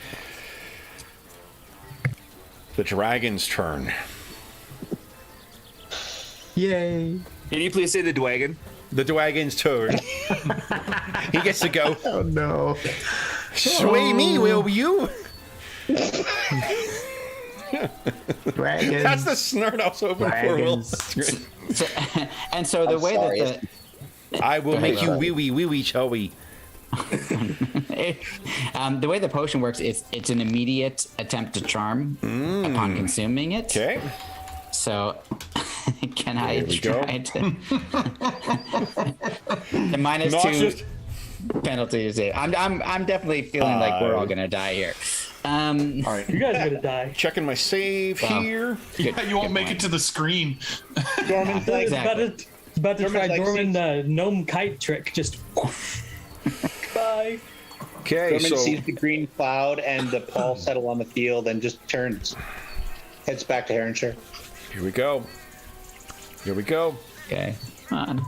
The dragon's turn. Yay! Can you please say the Dwagon? The dragon's turn. He gets to go. Oh no! Sway me, will you? Dragons. That's the snort I was hoping for, Will. So, and so the way sorry. that I will make you wee wee wee wee chowy. the way the potion works, it's an immediate attempt to charm upon consuming it. Okay. So, can I Here we go. try to? The minus Noxious. 2 penalty is it. I'm definitely feeling like we're all gonna die here. All right. You guys are gonna die. Checking my save Wow. here. Yeah, you won't make it to the screen. Dorman's like, Exactly. About to try Dorman's like Dorman gnome kite trick. Just bye. Okay, Dorman so sees the green cloud and the pall settle on the field and just turns, heads back to Heronshire. here we go. Here we go. Okay. Come on.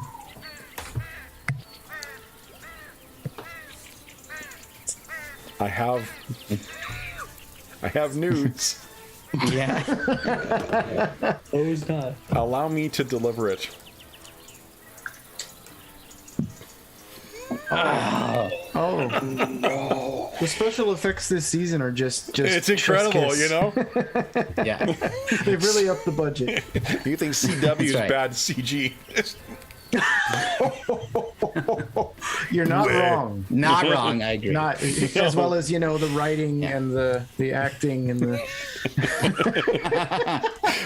I have news. Yeah. Who's not? Allow me to deliver it. Oh. The special effects this season are just It's incredible, chef's kiss. you know? Yeah. They've really upped the budget. You think CW is right. bad CG? You're not wrong. Not wrong. I agree. Not as well as the writing and the acting and the.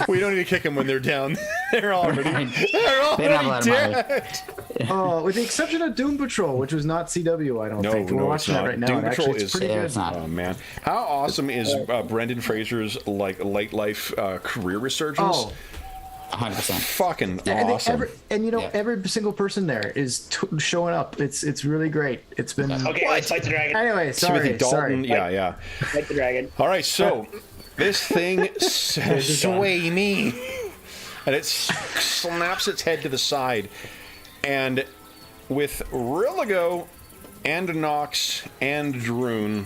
We don't need to kick them when they're down. They're already They don't have a lot of dead. Oh, with the exception of Doom Patrol, which was not CW, I don't think. We're watching that right now. Doom and Patrol actually, is it's pretty Yeah, good. it's not. Oh man, how awesome is Brendan Fraser's late life career resurgence? Oh, 100%. Fucking and awesome. Yeah. every single person there is showing up. It's really great. It's been. Okay, let's fight the dragon. Anyway, Timothy Dalton, sorry. yeah. Fight the dragon. All right, so this thing sway me, and it snaps its head to the side, and with Rilligo and Knox and Druin.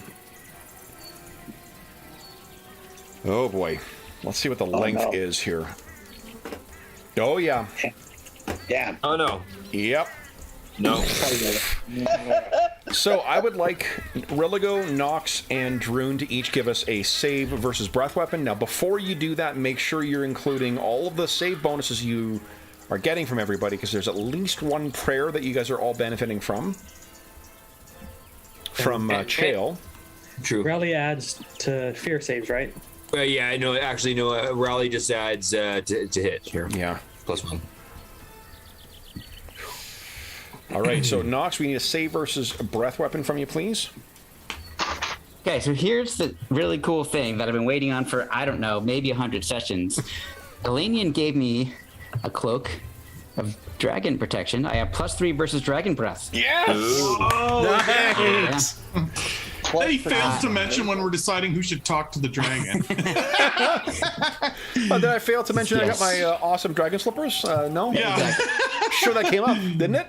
Oh boy, let's see what the length no. is here. Oh yeah, Yeah. Oh no. yep. No. So I would like Rilligo, Knox, and Druin to each give us a save versus breath weapon. Now, before you do that, make sure you're including all of the save bonuses you are getting from everybody, because there's at least one prayer that you guys are all benefiting from Chael. True. Rally adds to fear saves, right? Yeah, I know. Actually, no. Raleigh just adds to hit here. Yeah. +1. All right, so Knox, we need a save versus breath weapon from you, please. Okay, so here's the really cool thing that I've been waiting on for, I don't know, maybe 100 sessions. Elanion gave me a cloak of dragon protection. I have +3 versus dragon breath. Yes! Nice! Then he fails to mention when we're deciding who should talk to the dragon. Oh, did I fail to mention I got Yes. my awesome dragon slippers? No? Yeah. Sure that came up, didn't it?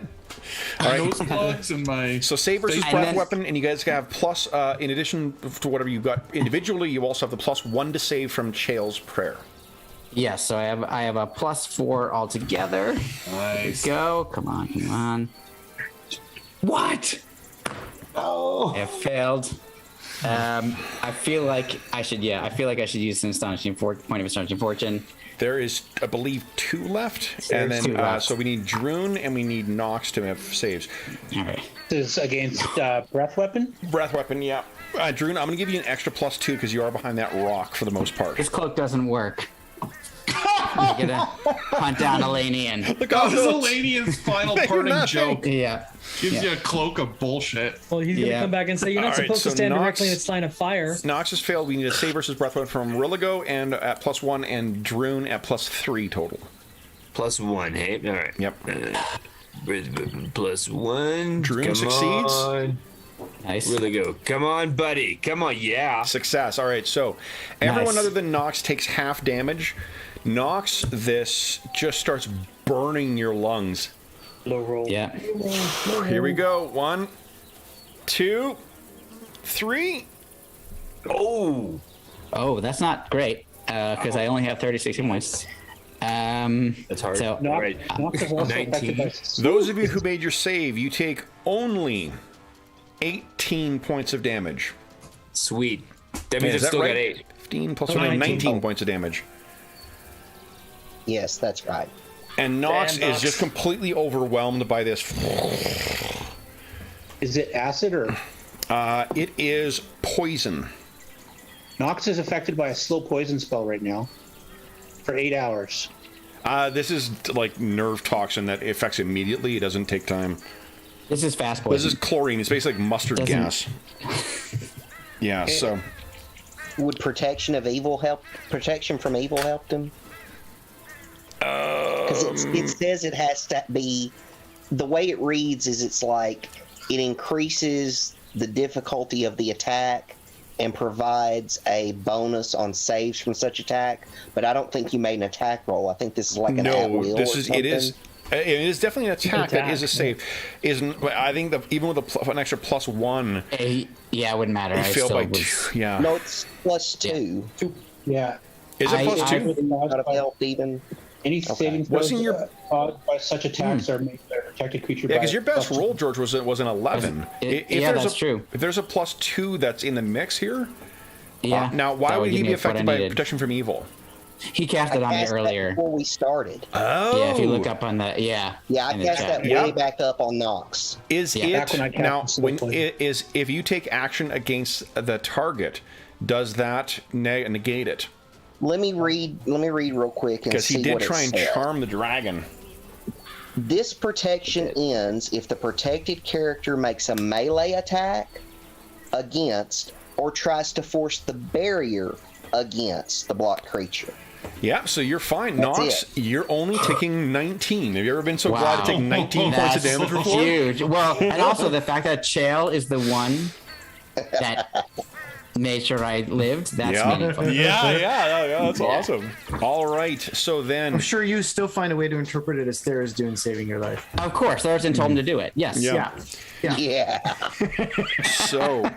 All right. Nose plugs and my. So save versus And breath then- weapon, and you guys can have plus, in addition to whatever you've got individually, you also have the +1 to save from Chael's prayer. Yes, so I have a +4 altogether. Nice. Go. Come on. What? Oh. I have failed. I feel like I should use an point of astonishing fortune. There is, I believe, 2 left, There's and then 2 left. so we need Druin and we need Knox to have saves. All right. This is against breath weapon. Breath weapon, yeah. Druin, I'm going to give you an extra +2 because you are behind that rock for the most part. This cloak doesn't work. I gotta hunt down Elanion. Look That how was those- Elanian's final You're parting nothing. joke. Yeah. Gives you a cloak of bullshit. Well, he's gonna Yeah. come back and say you're not All right, supposed so to stand Knox- directly in its line of fire. Knox has failed. We need a save versus breath weapon from Rilligo and at +1, and Druin at +3 total. +1, hey? All right. Yep. +1. Druin Come succeeds. on. Nice. Really go. Come on, buddy. Come on, yeah. Success. All right, so everyone Nice. other than Knox takes half damage. Knox, this just starts burning your lungs. Low roll. Yeah. Here we go. 1, 2, 3. Oh. Oh, that's not great because I only have 36 hit points. That's hard. So, Knox, Right. Knox is also affected 19. by Those of you who made your save, you take only 18 points of damage. Sweet. That means Is I've that still got right? 8. 15 plus 19. 19 points of damage. Yes, that's right. And Knox Damn, is Knox. just completely overwhelmed by this. Is it acid or It is poison. Knox is affected by a slow poison spell right now for 8 hours. This is like nerve toxin that affects immediately. It doesn't take time. this is fast This poison. is chlorine. It's basically like mustard Doesn't- gas. Yeah, so Would protection from evil help him? Because it says it has to be. The way it reads is it's like it increases the difficulty of the attack and provides a bonus on saves from such attack. But I don't think you made an attack roll. I think this is like an at no, will this or is something. it is. It is definitely an attack. That is a Attack, save. Isn't I think that even with an extra +1, Yeah, it wouldn't matter. you I fail still by was, 2. Yeah. No, it's +2. Yeah. Is it I- +2? Not Out of health even. Any saving throws Wasn't your- caused by such attacks are made by a protected creature. Yeah, by because your best plus- roll, George, was an 11. Yeah, there's that's true. If there's a +2 that's in the mix here, Yeah. now why that would he give be me what I affected by needed. protection from evil? He cast it on me Cast that earlier. before we started. Oh, Yeah, if you look up on the Yeah, I in the cast chat. that Yeah. way back up on Knox. Is Yeah. it Back when I cast now? the slow When poison. it is, if you take action against the target, does that negate it? Let me read real quick and Because see he did what try it and said. charm the dragon. This protection ends if the protected character makes a melee attack against or tries to force the barrier against the blocked creature. Yeah, so you're fine, That's Knox. it. You're only taking 19. Have you ever been so glad to take 19 points of That's damage before? huge. Well, and also the fact that Chael is the one that made sure I lived. That's Yeah. meaningful. yeah, that's awesome. All right, so then I'm sure you still find a way to interpret it as Thera's doing saving your life. Of course, Thorson told him to do it. Yes. Yeah. Yeah. Yeah. so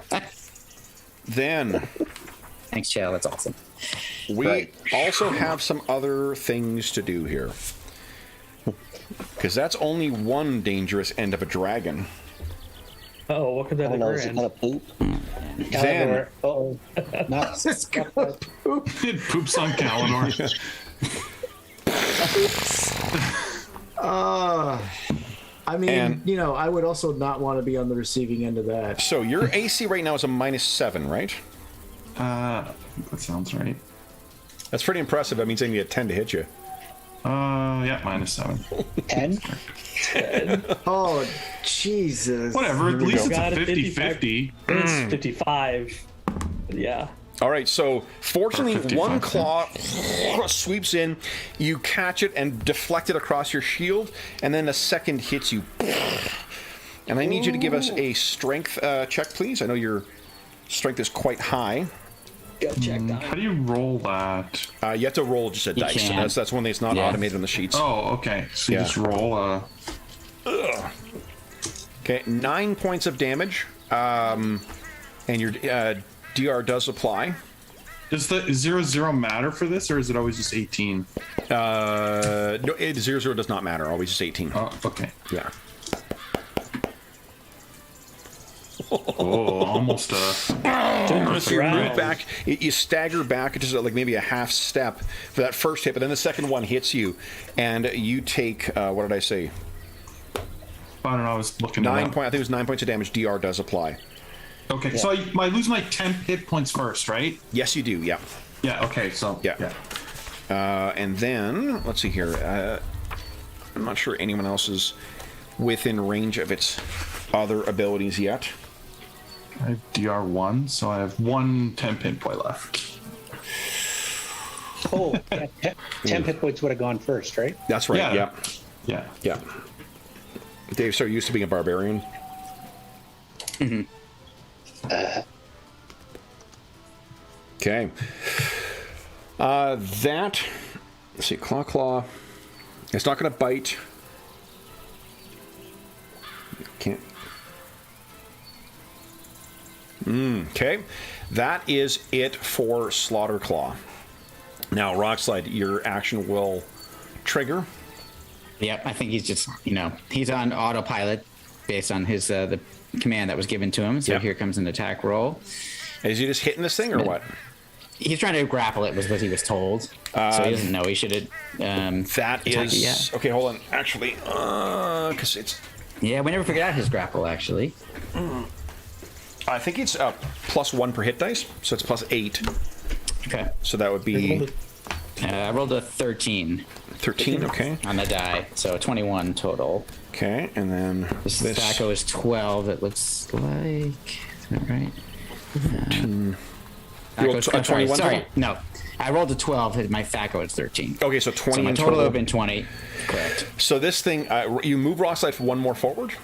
then Thanks, Chael. That's awesome. we Right. also have some other things to do here. Because that's only one dangerous end of a dragon. Oh, what could I that don't know, occur is it in? gonna poop? Then Uh-oh. Knox. It's gonna poop. It poops on Kalendor. I mean, And- I would also not want to be on the receiving end of that. so your AC right now is a -7, right? That sounds right. That's pretty impressive. That means they need a 10 to hit you. Yeah, -7. 10? Oh, Jesus. Whatever, at least it's Got a it, 50-50. It's 55. Yeah. All right, so fortunately, 55, one yeah. claw sweeps in, you catch it and deflect it across your shield, and then the second hits you. And I need you to give us a strength check, please. I know your strength is quite high. Go check How do you roll that? You have to roll just a dice. So can't. that's one thing that's not Yeah. automated on the sheets. Oh, okay. So you Yeah. just roll Okay, 9 points of damage, and your DR does apply. Does the 0-0 matter for this, or is it always just 18? No, 0-0 does not matter. Always just 18. Oh, okay. Yeah. Oh, almost So you Right. move back, you stagger back just like maybe a half step for that first hit, but then the second one hits you, and you take what did I say? I don't know. I was looking. 9 it up. point. I think it was 9 points of damage. DR does apply. Okay, so I lose my 10 hit points first, right? Yes, you do. Yeah. Yeah. Okay. So Yeah. And then let's see here. I'm not sure anyone else is within range of its other abilities yet. I have DR1, so I have one 10 hit point left. Oh, yeah, 10 hit points would have gone first, right? That's right. Yeah. Yeah. Yeah. Dave, so used to being a barbarian. Okay. That. Let's see. Claw. It's not going to bite. Can't. Okay. That is it for Slaughter Claw. Now, Rockslide, your action will trigger. Yep, I think he's just, he's on autopilot based on his the command that was given to him. So Yep. here comes an attack roll. Is he just hitting this thing or what? He's trying to grapple it, was what he was told. So he doesn't know. He should have. That attacked is it yet. okay. Hold on. Actually, because it's. Yeah, we never figured out his grapple, actually. I think it's +1 per hit dice, so it's +8. Okay. So that would be I rolled a 13 13. Okay. on the die, so 21 total. Okay, and then This tobacco is 12, it looks like. Is that right? You rolled a 21 sorry. total? No. I rolled a 12, my THACO is 13. Okay, so 20 So my in total would total. have been 20. Correct. So this thing, you move Rockslide one more forward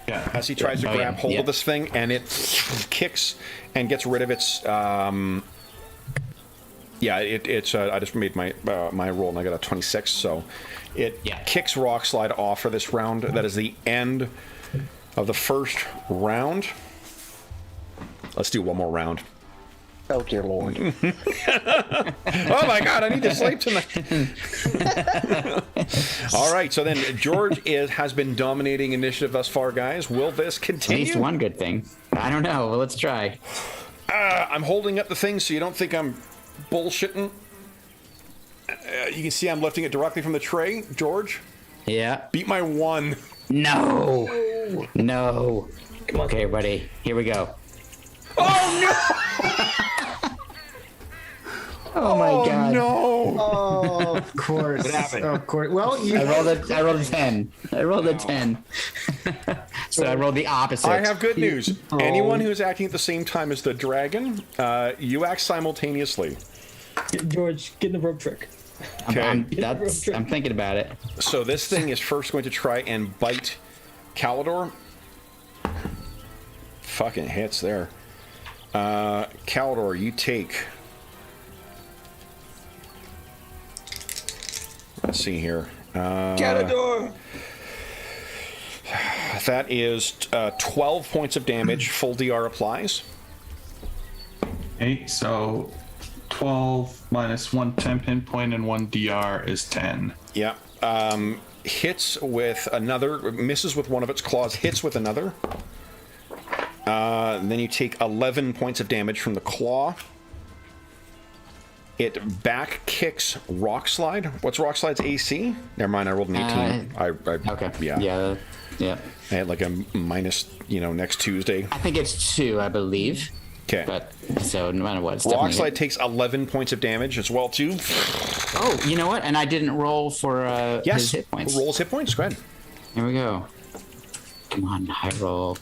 Yeah. as he tries to Oh, grab yeah, hold yeah. of this thing, and it kicks and gets rid of its. It's. I just made my roll and I got a 26. So it kicks Rockslide off for this round. That is the end of the first round. Let's do one more round. Oh dear Lord. Oh my God, I need to sleep tonight. All right, so then George has been dominating initiative thus far, guys. Will this At continue? least one good thing. I don't know. Well, let's try. I'm holding up the thing so you don't think I'm bullshitting. You can see I'm lifting it directly from the tray. George, Yeah. beat my 1. No. No. Okay, buddy. Here we go. Oh my god. No! Oh, Of course. What happened? Of course. Well, you I rolled a 10. I rolled a 10. So I rolled the opposite. I have good news. Anyone who's acting at the same time as the dragon, you act simultaneously. George, get in the rope trick. Okay. I'm thinking about it. So this thing is first going to try and bite Calidor. Fucking hits there. Calidor, you take... Let's see here. Calidor! That is 12 points of damage. Full DR applies. Okay, so 12 minus 1 temp hit point and 1 DR is 10. Yeah. Hits with another, misses with one of its claws, hits with another. Then you take 11 points of damage from the claw. It back kicks Rockslide. What's Rockslide's AC? Never mind, I rolled an 18. Okay. Yeah. Yeah. I had like a minus, next Tuesday. I think it's 2, I believe. Okay. But so no matter what, it's definitely Rockslide takes 11 points of damage as well, too. Oh, you know what? And I didn't roll for Yes. his hit points. Rolls hit points. Go ahead. Here we go. Come on, high roll.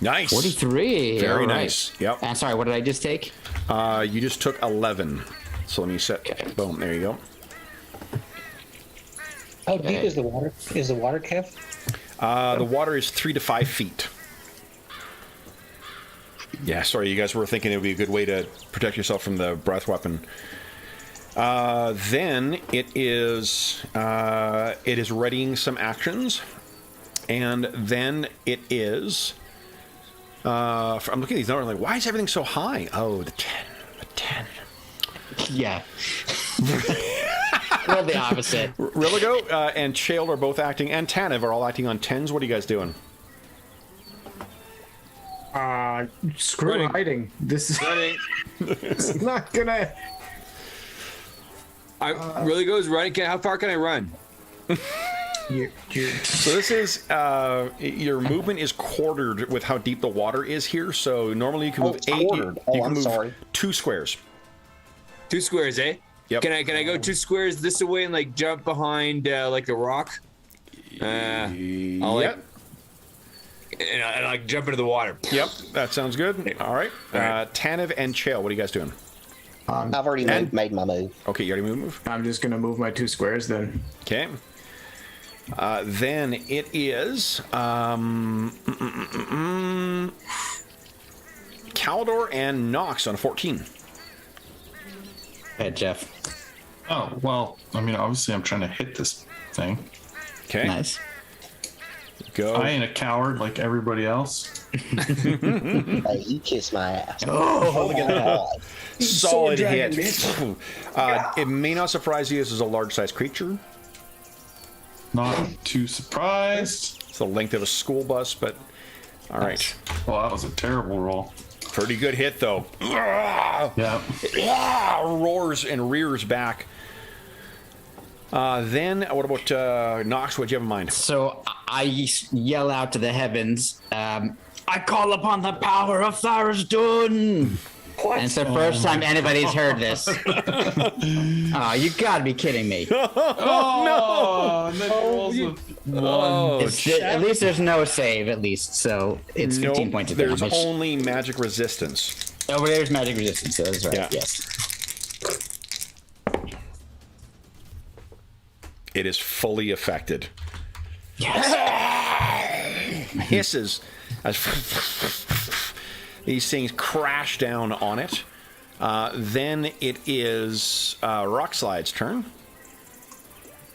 Nice. 43. Very All right. nice. Yep. And sorry, what did I just take? You just took 11. So let me set. Okay. Boom. There you go. How deep is the water? Is the water, Kev? The water is 3 to 5 feet. Yeah, sorry, you guys were thinking it would be a good way to protect yourself from the breath weapon. Then it is readying some actions, and then it is. I'm looking at these numbers like, why is everything so high? Oh, the 10. Yeah. Roll the opposite. Riligo and Chael are both acting, and Tanev are all acting on 10s. What are you guys doing? screw Running. hiding. This is Running. it's not gonna. I really goes running. How far can I run? So this is your movement is quartered with how deep the water is here. So normally you can move it's 8. quartered. You Oh, can I'm move sorry. 2 squares. 2 squares, eh? Yep. Can I go 2 squares this way and like jump behind like a rock? I'll like, and I like jump into the water. Yep, that sounds good. All right. All right. Tanev and Chael, what are you guys doing? I've already And- made my move. Okay, you already move? I'm just gonna move my 2 squares then. Okay. Then it is. Calidor and Knox on 14. Go ahead, Jeff. Oh, well, I mean, obviously I'm trying to hit this thing. Okay. Nice. Go. I ain't a coward like everybody else. Hey, you kiss my ass. Oh, look at that. Solid dragon, hit. It may not surprise you, this is a large-sized creature. Not too surprised. It's the length of a school bus, but all right. Well, that was a terrible roll. Pretty good hit, though. Yeah. Roars and rears back. Then, what about Knox? What do you have in mind? So I yell out to the heavens, I call upon the power of Tharizdun. And it's the first time anybody's heard this. Oh, you gotta be kidding me. Oh, and then he rolls a one. At least there's no save, at least. So it's 15 points of There's damage. only magic resistance. Oh, there's magic resistance. So that's right. Yeah. Yes. It is fully affected. Yes. Hisses as these things crash down on it. Then it is Rockslide's turn.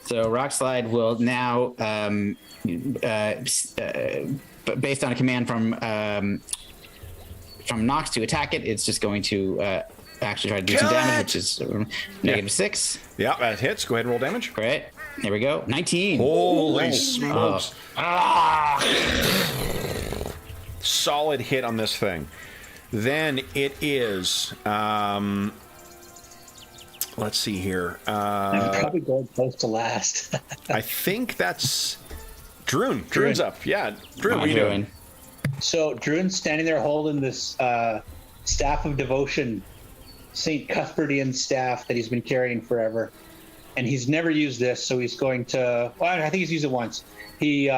So Rockslide will now, based on a command from Knox to attack it, it's just going to actually try to do some damage, which is -6. Yeah, that hits. Go ahead and roll damage. Great. There we go. 19. Holy smokes. Solid hit on this thing. Then it is, let's see here. I'm probably going close to last. I think that's Druin. Druin's up. Yeah. Druin, what are you doing? So Druin's standing there holding this staff of devotion, St. Cuthbertian staff that he's been carrying forever. And he's never used this, so he's going to, well, I think he's used it once. He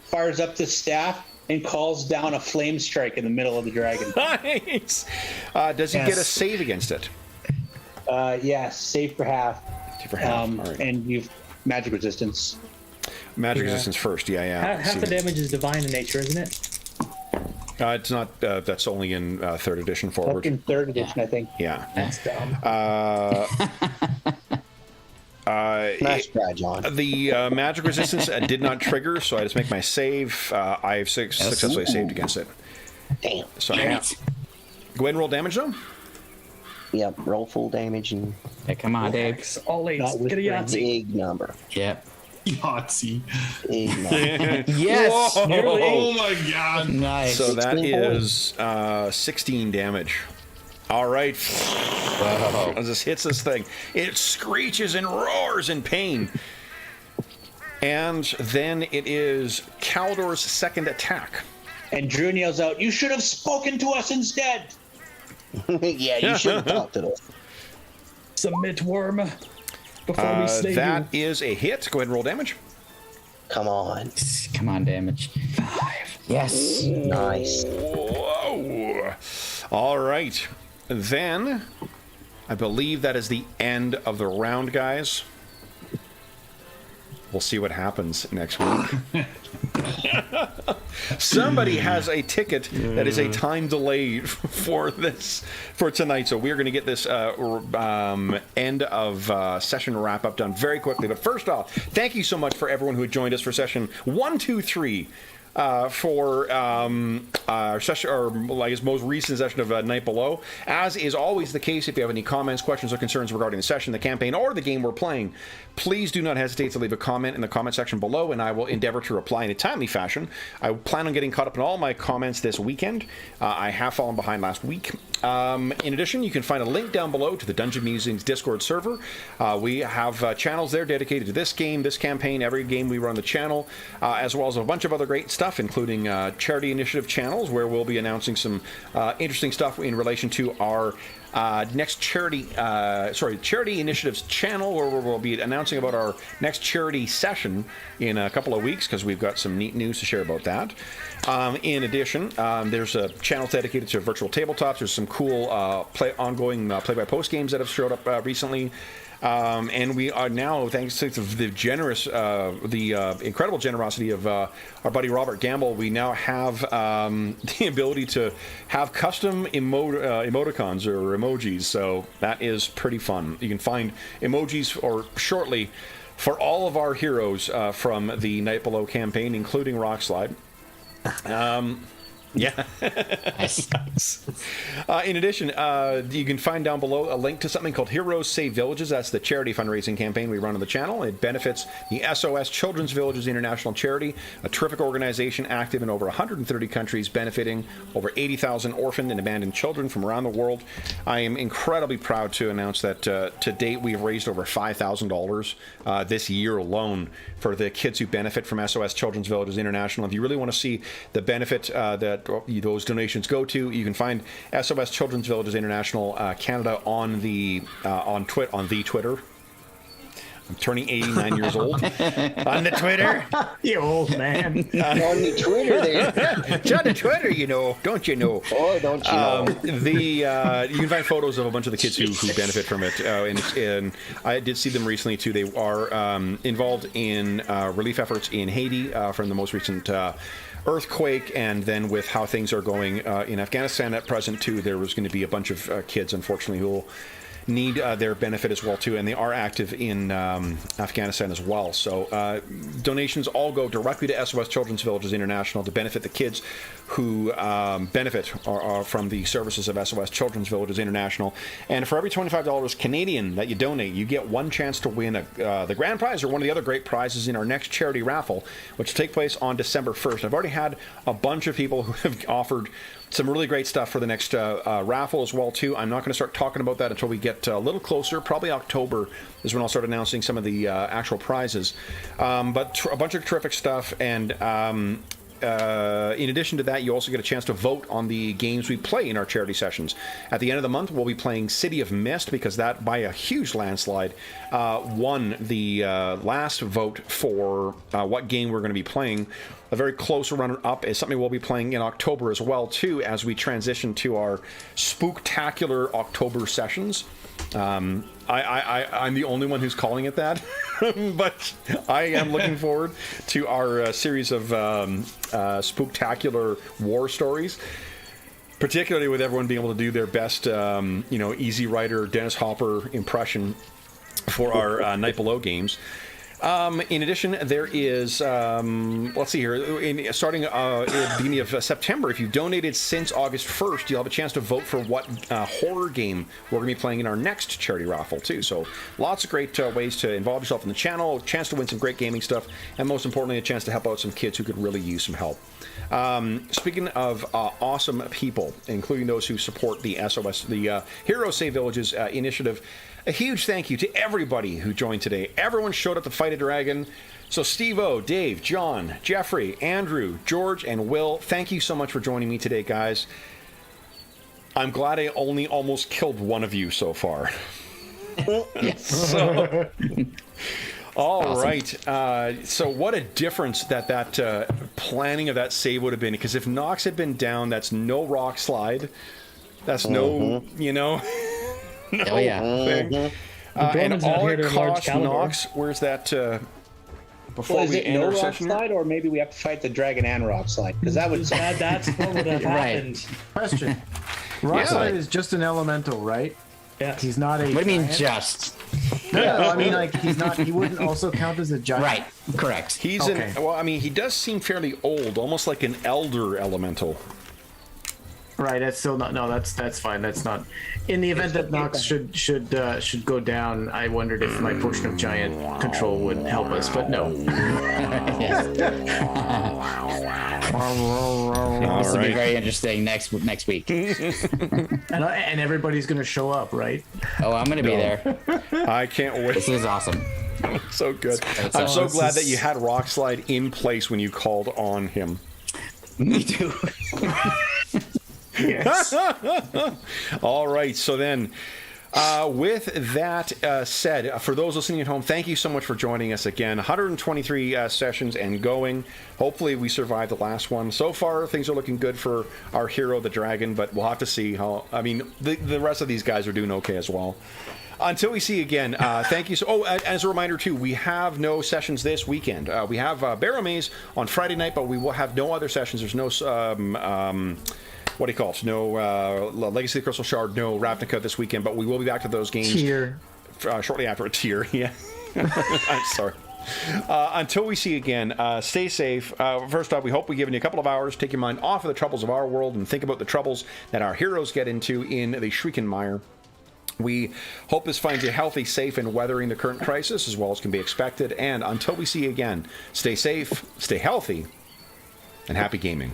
fires up the staff and calls down a flame strike in the middle of the dragon. Nice. Does he get a save against it? Yes, save for half. Save for half. All right. And you've magic resistance. Magic resistance first. Yeah. Half the damage is divine in nature, isn't it? It's not. That's only in 3rd edition forward. In 3rd edition, I think. Yeah. That's dumb. Nice try, John. The magic resistance did not trigger, so I just make my save. I've successfully saved against it. Damn. So go ahead and roll damage, though. Yep, roll full damage and Yeah, come on, Dave. All eights. Not Get a whispering. Yahtzee. big number. Yep. Yahtzee. Big number. Yes. Oh my god. Nice. So that 16 is 16 damage. All right. Wow. As this hits this thing, it screeches and roars in pain. And then it is Calidor's second attack. And Druin yells out, "You should have spoken to us instead!" Yeah, you should have talked to us. Submit, worm. Before we slay That you. is a hit. Go ahead and roll damage. Come on. Come on, damage. 5. Yes. Nice. Whoa. All right. Then, I believe that is the end of the round, guys. We'll see what happens next week. Somebody has a ticket that is a time delayed for tonight, so we're going to get this end of session wrap up done very quickly. But first off, thank you so much for everyone who joined us for session 1, 2, 3. For our session, or I guess most recent session of Night Below. As is always the case, if you have any comments, questions, or concerns regarding the session, the campaign, or the game we're playing, please do not hesitate to leave a comment in the comment section below, and I will endeavor to reply in a timely fashion. I plan on getting caught up in all my comments this weekend. I have fallen behind last week. In addition, you can find a link down below to the Dungeon Musings Discord server. We have channels there dedicated to this game, this campaign, every game we run the channel, as well as a bunch of other great stuff, including charity initiative channels, where we'll be announcing some interesting stuff in relation to our next charity initiatives channel, where we'll be announcing about our next charity session in a couple of weeks, because we've got some neat news to share about that. In addition, there's a channel dedicated to virtual tabletops. There's some cool ongoing play-by-post games that have showed up recently. And we are now, thanks to the generous, incredible generosity of our buddy Robert Gamble, we now have the ability to have custom emoticons or emojis. So that is pretty fun. You can find emojis or shortly for all of our heroes from the Night Below campaign, including Rockslide. Yeah. Nice. In addition, you can find down below a link to something called Heroes Save Villages. That's the charity fundraising campaign we run on the channel. It benefits the SOS Children's Villages International Charity, a terrific organization active in over 130 countries, benefiting over 80,000 orphaned and abandoned children from around the world. I am incredibly proud to announce that to date we've raised over $5,000 this year alone for the kids who benefit from SOS Children's Villages International. If you really want to see the benefit that those donations go to, you can find SOS Children's Villages International Canada on the Twitter. I'm turning 89 years old. On the Twitter. You old man. On the Twitter there. It's on the Twitter, you know. Don't you know? Oh, don't you know? You can find photos of a bunch of the kids who benefit from it. And I did see them recently, too. They are involved in relief efforts in Haiti from the most recent earthquake, and then with how things are going in Afghanistan at present, too. There was going to be a bunch of kids, unfortunately, who will need their benefit as well too, and they are active in Afghanistan as well. So donations all go directly to SOS Children's Villages International to benefit the kids who benefit from the services of SOS Children's Villages International. And for every $25 Canadian that you donate, you get one chance to win the grand prize or one of the other great prizes in our next charity raffle, which will take place on December 1st. I've already had a bunch of people who have offered some really great stuff for the next raffle as well too. I'm not going to start talking about that until we get a little closer. Probably October is when I'll start announcing some of the actual prizes. But a bunch of terrific stuff, and in addition to that, you also get a chance to vote on the games we play in our charity sessions. At the end of the month, we'll be playing City of Mist, because that, by a huge landslide, won the last vote for what game we're going to be playing. A very close runner-up is something we'll be playing in October as well, too, as we transition to our spooktacular October sessions. I'm the only one who's calling it that, but I am looking forward to our series of spooktacular war stories, particularly with everyone being able to do their best, Easy Rider Dennis Hopper impression for our Night Below games. In addition, there is, let's see here, starting at the beginning of September, if you've donated since August 1st, you'll have a chance to vote for what horror game we're going to be playing in our next charity raffle, too. So lots of great ways to involve yourself in the channel, a chance to win some great gaming stuff, and most importantly, a chance to help out some kids who could really use some help. Speaking of awesome people, including those who support the SOS, the Heroes Save Villages initiative, a huge thank you to everybody who joined today. Everyone showed up to fight a dragon. So Steve-O, Dave, John, Jeffrey, Andrew, George, and Will, thank you so much for joining me today, guys. I'm glad I only almost killed one of you so far. So, all awesome. Right. So what a difference that planning of that save would have been. Because if Knox had been down, that's no rock slide. That's no, no oh yeah. Thing. And all it costs Knox, where's that before we end our session? Slide, or maybe we have to fight the dragon and rock slide, because that would that's what would have happened. Question. Rock slide is just an elemental, right? Yeah. He's not a What do you mean just? No, I mean, like, he wouldn't also count as a giant. Right, correct. He's he does seem fairly old, almost like an elder elemental. Right, that's still not. No, that's fine. That's not. In the event that Knox should go down, I wondered if my portion of giant control would help us, but no. This will be very interesting next week. And everybody's going to show up, right? Oh, I'm going to be there. I can't wait. This is awesome. So good. I'm so glad that you had Rockslide in place when you called on him. Me too. Yes. All right. So then, with that said, for those listening at home, thank you so much for joining us again. 123 sessions and going. Hopefully we survive the last one. So far, things are looking good for our hero, the dragon, but we'll have to see how. I mean, the rest of these guys are doing okay as well. Until we see you again, thank you. As a reminder, too, we have no sessions this weekend. We have Barrow Maze on Friday night, but we will have no other sessions. There's no, what do you call it? No Legacy of the Crystal Shard, no Ravnica this weekend, but we will be back to those games shortly after a tier. Yeah. I'm sorry. Until we see you again, stay safe. First off, we hope we've given you a couple of hours. Take your mind off of the troubles of our world and think about the troubles that our heroes get into in the Shrieking Mire. We hope this finds you healthy, safe, and weathering the current crisis as well as can be expected. And until we see you again, stay safe, stay healthy, and happy gaming.